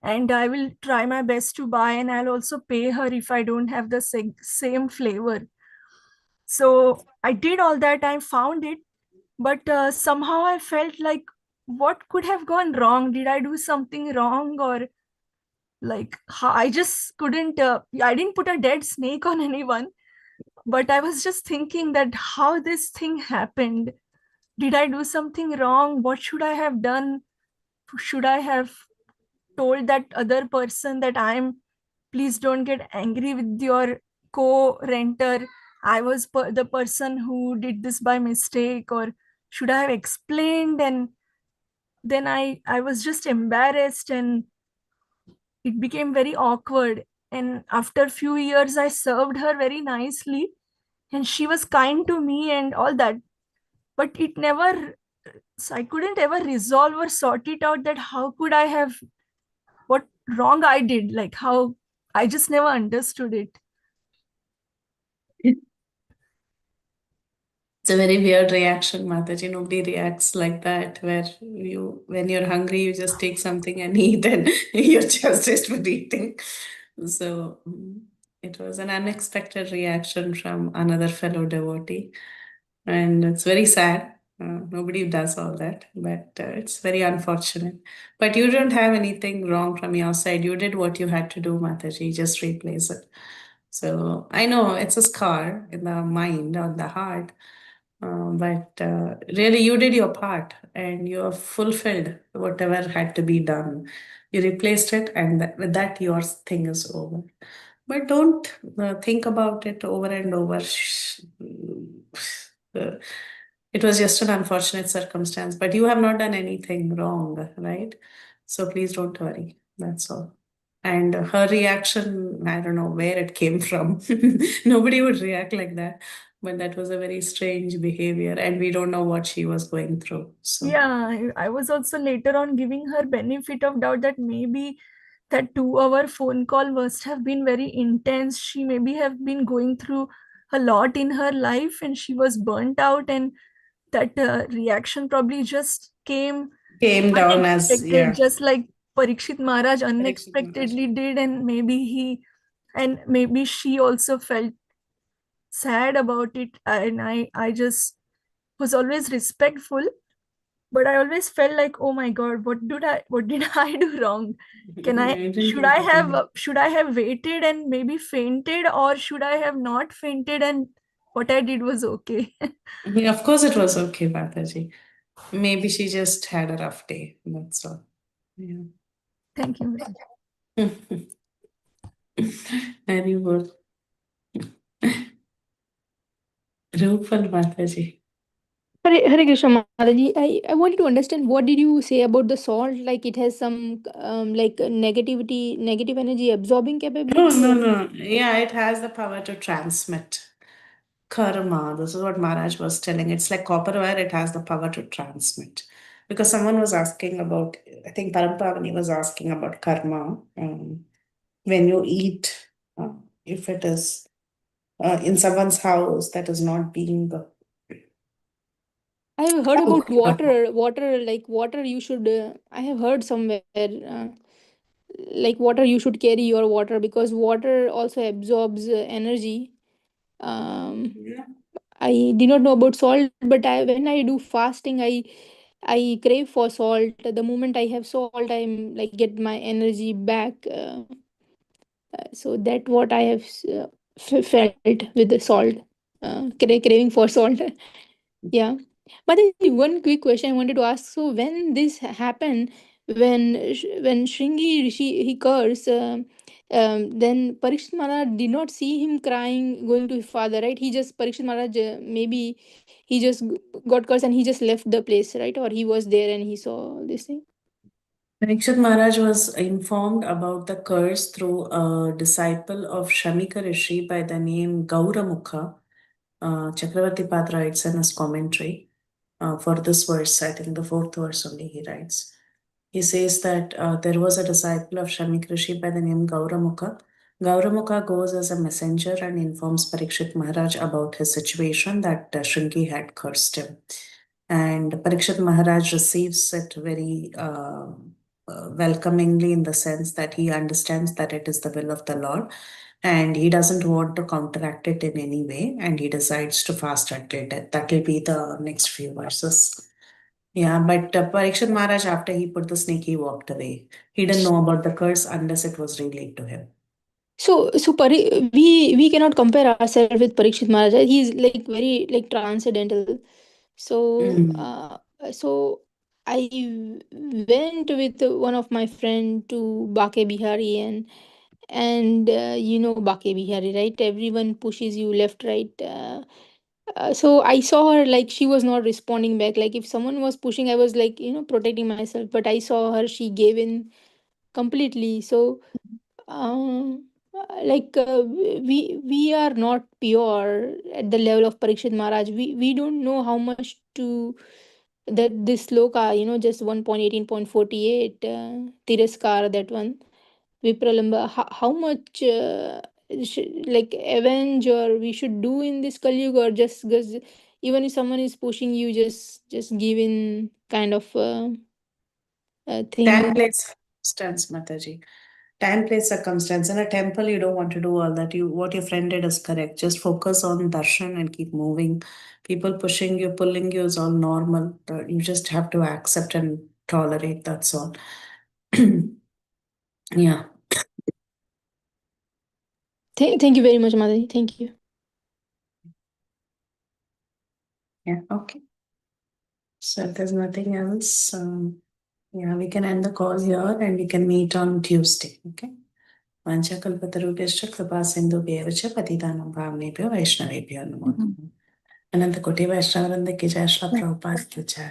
And I will try my best to buy, and I'll also pay her if I don't have the same flavor. So I did all that. I found it, but somehow I felt like, what could have gone wrong? Did I do something wrong, or like I just couldn't? I didn't put a dead snake on anyone, but I was just thinking that how this thing happened. Did I do something wrong? What should I have done? Should I have told that other person that please don't get angry with your co-renter. I was the person who did this by mistake, or should I have explained? And then I was just embarrassed, and it became very awkward. And after a few years, I served her very nicely, and she was kind to me and all that. But it never, so I couldn't ever resolve or sort it out that how could I have, what wrong I did, like how, I just never understood it. It's a very weird reaction, Mataji. Nobody reacts like that, where when you're hungry, you just take something and eat, and you're just for eating. So it was an unexpected reaction from another fellow devotee, and it's very sad. Nobody does all that, but it's very unfortunate. But you don't have anything wrong from your side. You did what you had to do, Mataji. Just replace it. So I know it's a scar in the mind or the heart, but really, you did your part and you have fulfilled whatever had to be done. You replaced it, and with that, your thing is over. But don't think about it over and over. Uh, It was just an unfortunate circumstance, but you have not done anything wrong, right? So please don't worry. That's all. And her reaction, I don't know where it came from. Nobody would react like that. But that was a very strange behavior, and we don't know what she was going through. So, Yeah, I was also later on giving her benefit of doubt that maybe that 2 hour phone call must have been very intense. She maybe have been going through a lot in her life and she was burnt out, and that reaction probably just came came down as, unexpected, yeah, just like Parikshit Maharaj Parikshit Maharaj. unexpectedly did, and maybe she also felt sad about it. And I just was always respectful, but I always felt like, oh my god, what did I do wrong? Can I I didn't do anything. should I have waited and maybe fainted, or should I have not fainted and what I did was okay? Yeah, of course, it was okay, Mataji. Maybe she just had a rough day. That's all. Yeah. Thank you. Very good. Rupal Mataji. Hare Krishna Mataji, I wanted to understand what did you say about the salt? Like it has some like negative energy absorbing No, capability, no, or no. Yeah, it has the power to transmit karma. This is what Maharaj was telling. It's like copper wire, it has the power to transmit. Because someone was asking about, I think Parampavani was asking about karma. When you eat, if it is in someone's house that is not being I have heard about cooked. water you should. I have heard somewhere like water you should carry your water because water also absorbs energy. Um, Yeah. I did not know about salt, but when I do fasting, I crave for salt. The moment I have salt, I'm like get my energy back. So that what I have felt with the salt, craving for salt. Yeah. But then one quick question I wanted to ask. So when this happened, when Shringi Rishi he cursed, then Parikshit Maharaj did not see him crying, going to his father, right? He just Parikshit Maharaj maybe he just got cursed and he just left the place, right? Or he was there and he saw this thing. Parikshit Maharaj was informed about the curse through a disciple of Shamika Rishi by the name Gauramukha. Chakravarti Pad writes in his commentary for this verse, I think the fourth verse only he writes. He says that there was a disciple of Shamik Rishi by the name Gauramukha. Gauramukha goes as a messenger and informs Parikshit Maharaj about his situation that Shringi had cursed him. And Parikshit Maharaj receives it very welcomingly in the sense that he understands that it is the will of the Lord and he doesn't want to counteract it in any way and he decides to fast until death. That will be the next few verses. Yeah, but Parikshit Maharaj, after he put the snake, he walked away. He didn't know about the curse unless it was relayed to him. We cannot compare ourselves with Parikshit Maharaj. He's like very like transcendental. So Mm. so I went with one of my friend to Bake Bihari, and you know Bake Bihari, right? Everyone pushes you left, right. So I saw her like she was not responding back. Like if someone was pushing, I was like protecting myself. But I saw her; she gave in completely. So we are not pure at the level of Parikshit Maharaj. We don't know how much to that this sloka, just 1.18.48 Tiraskar, that one Vipralamba, how much like avenge or we should do in this Kali Yuga, or just because even if someone is pushing you, just give in kind of thing. Time, place, circumstance, Mataji. Time, place, circumstance. In a temple, you don't want to do all that. What your friend did is correct. Just focus on darshan and keep moving. People pushing you, pulling you is all normal. You just have to accept and tolerate. That's all. Yeah. Thank you very much, Mataji. Thank you. Yeah. Okay. So if there's nothing else, yeah, we can end the call here and we can meet on Tuesday. Okay. Vanchakalpatarubhyascha kripa sindhubhyev cha patitanam bhavnebhyo vaishnavebhyo namo namaः. Anantakoti Vaishnavavrinda ki jai, Srila Prabhupada ki jai.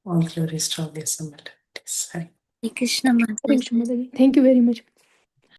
All glories to all the assembled deities. Hare Hare Krishna Mataji. Thank you very much.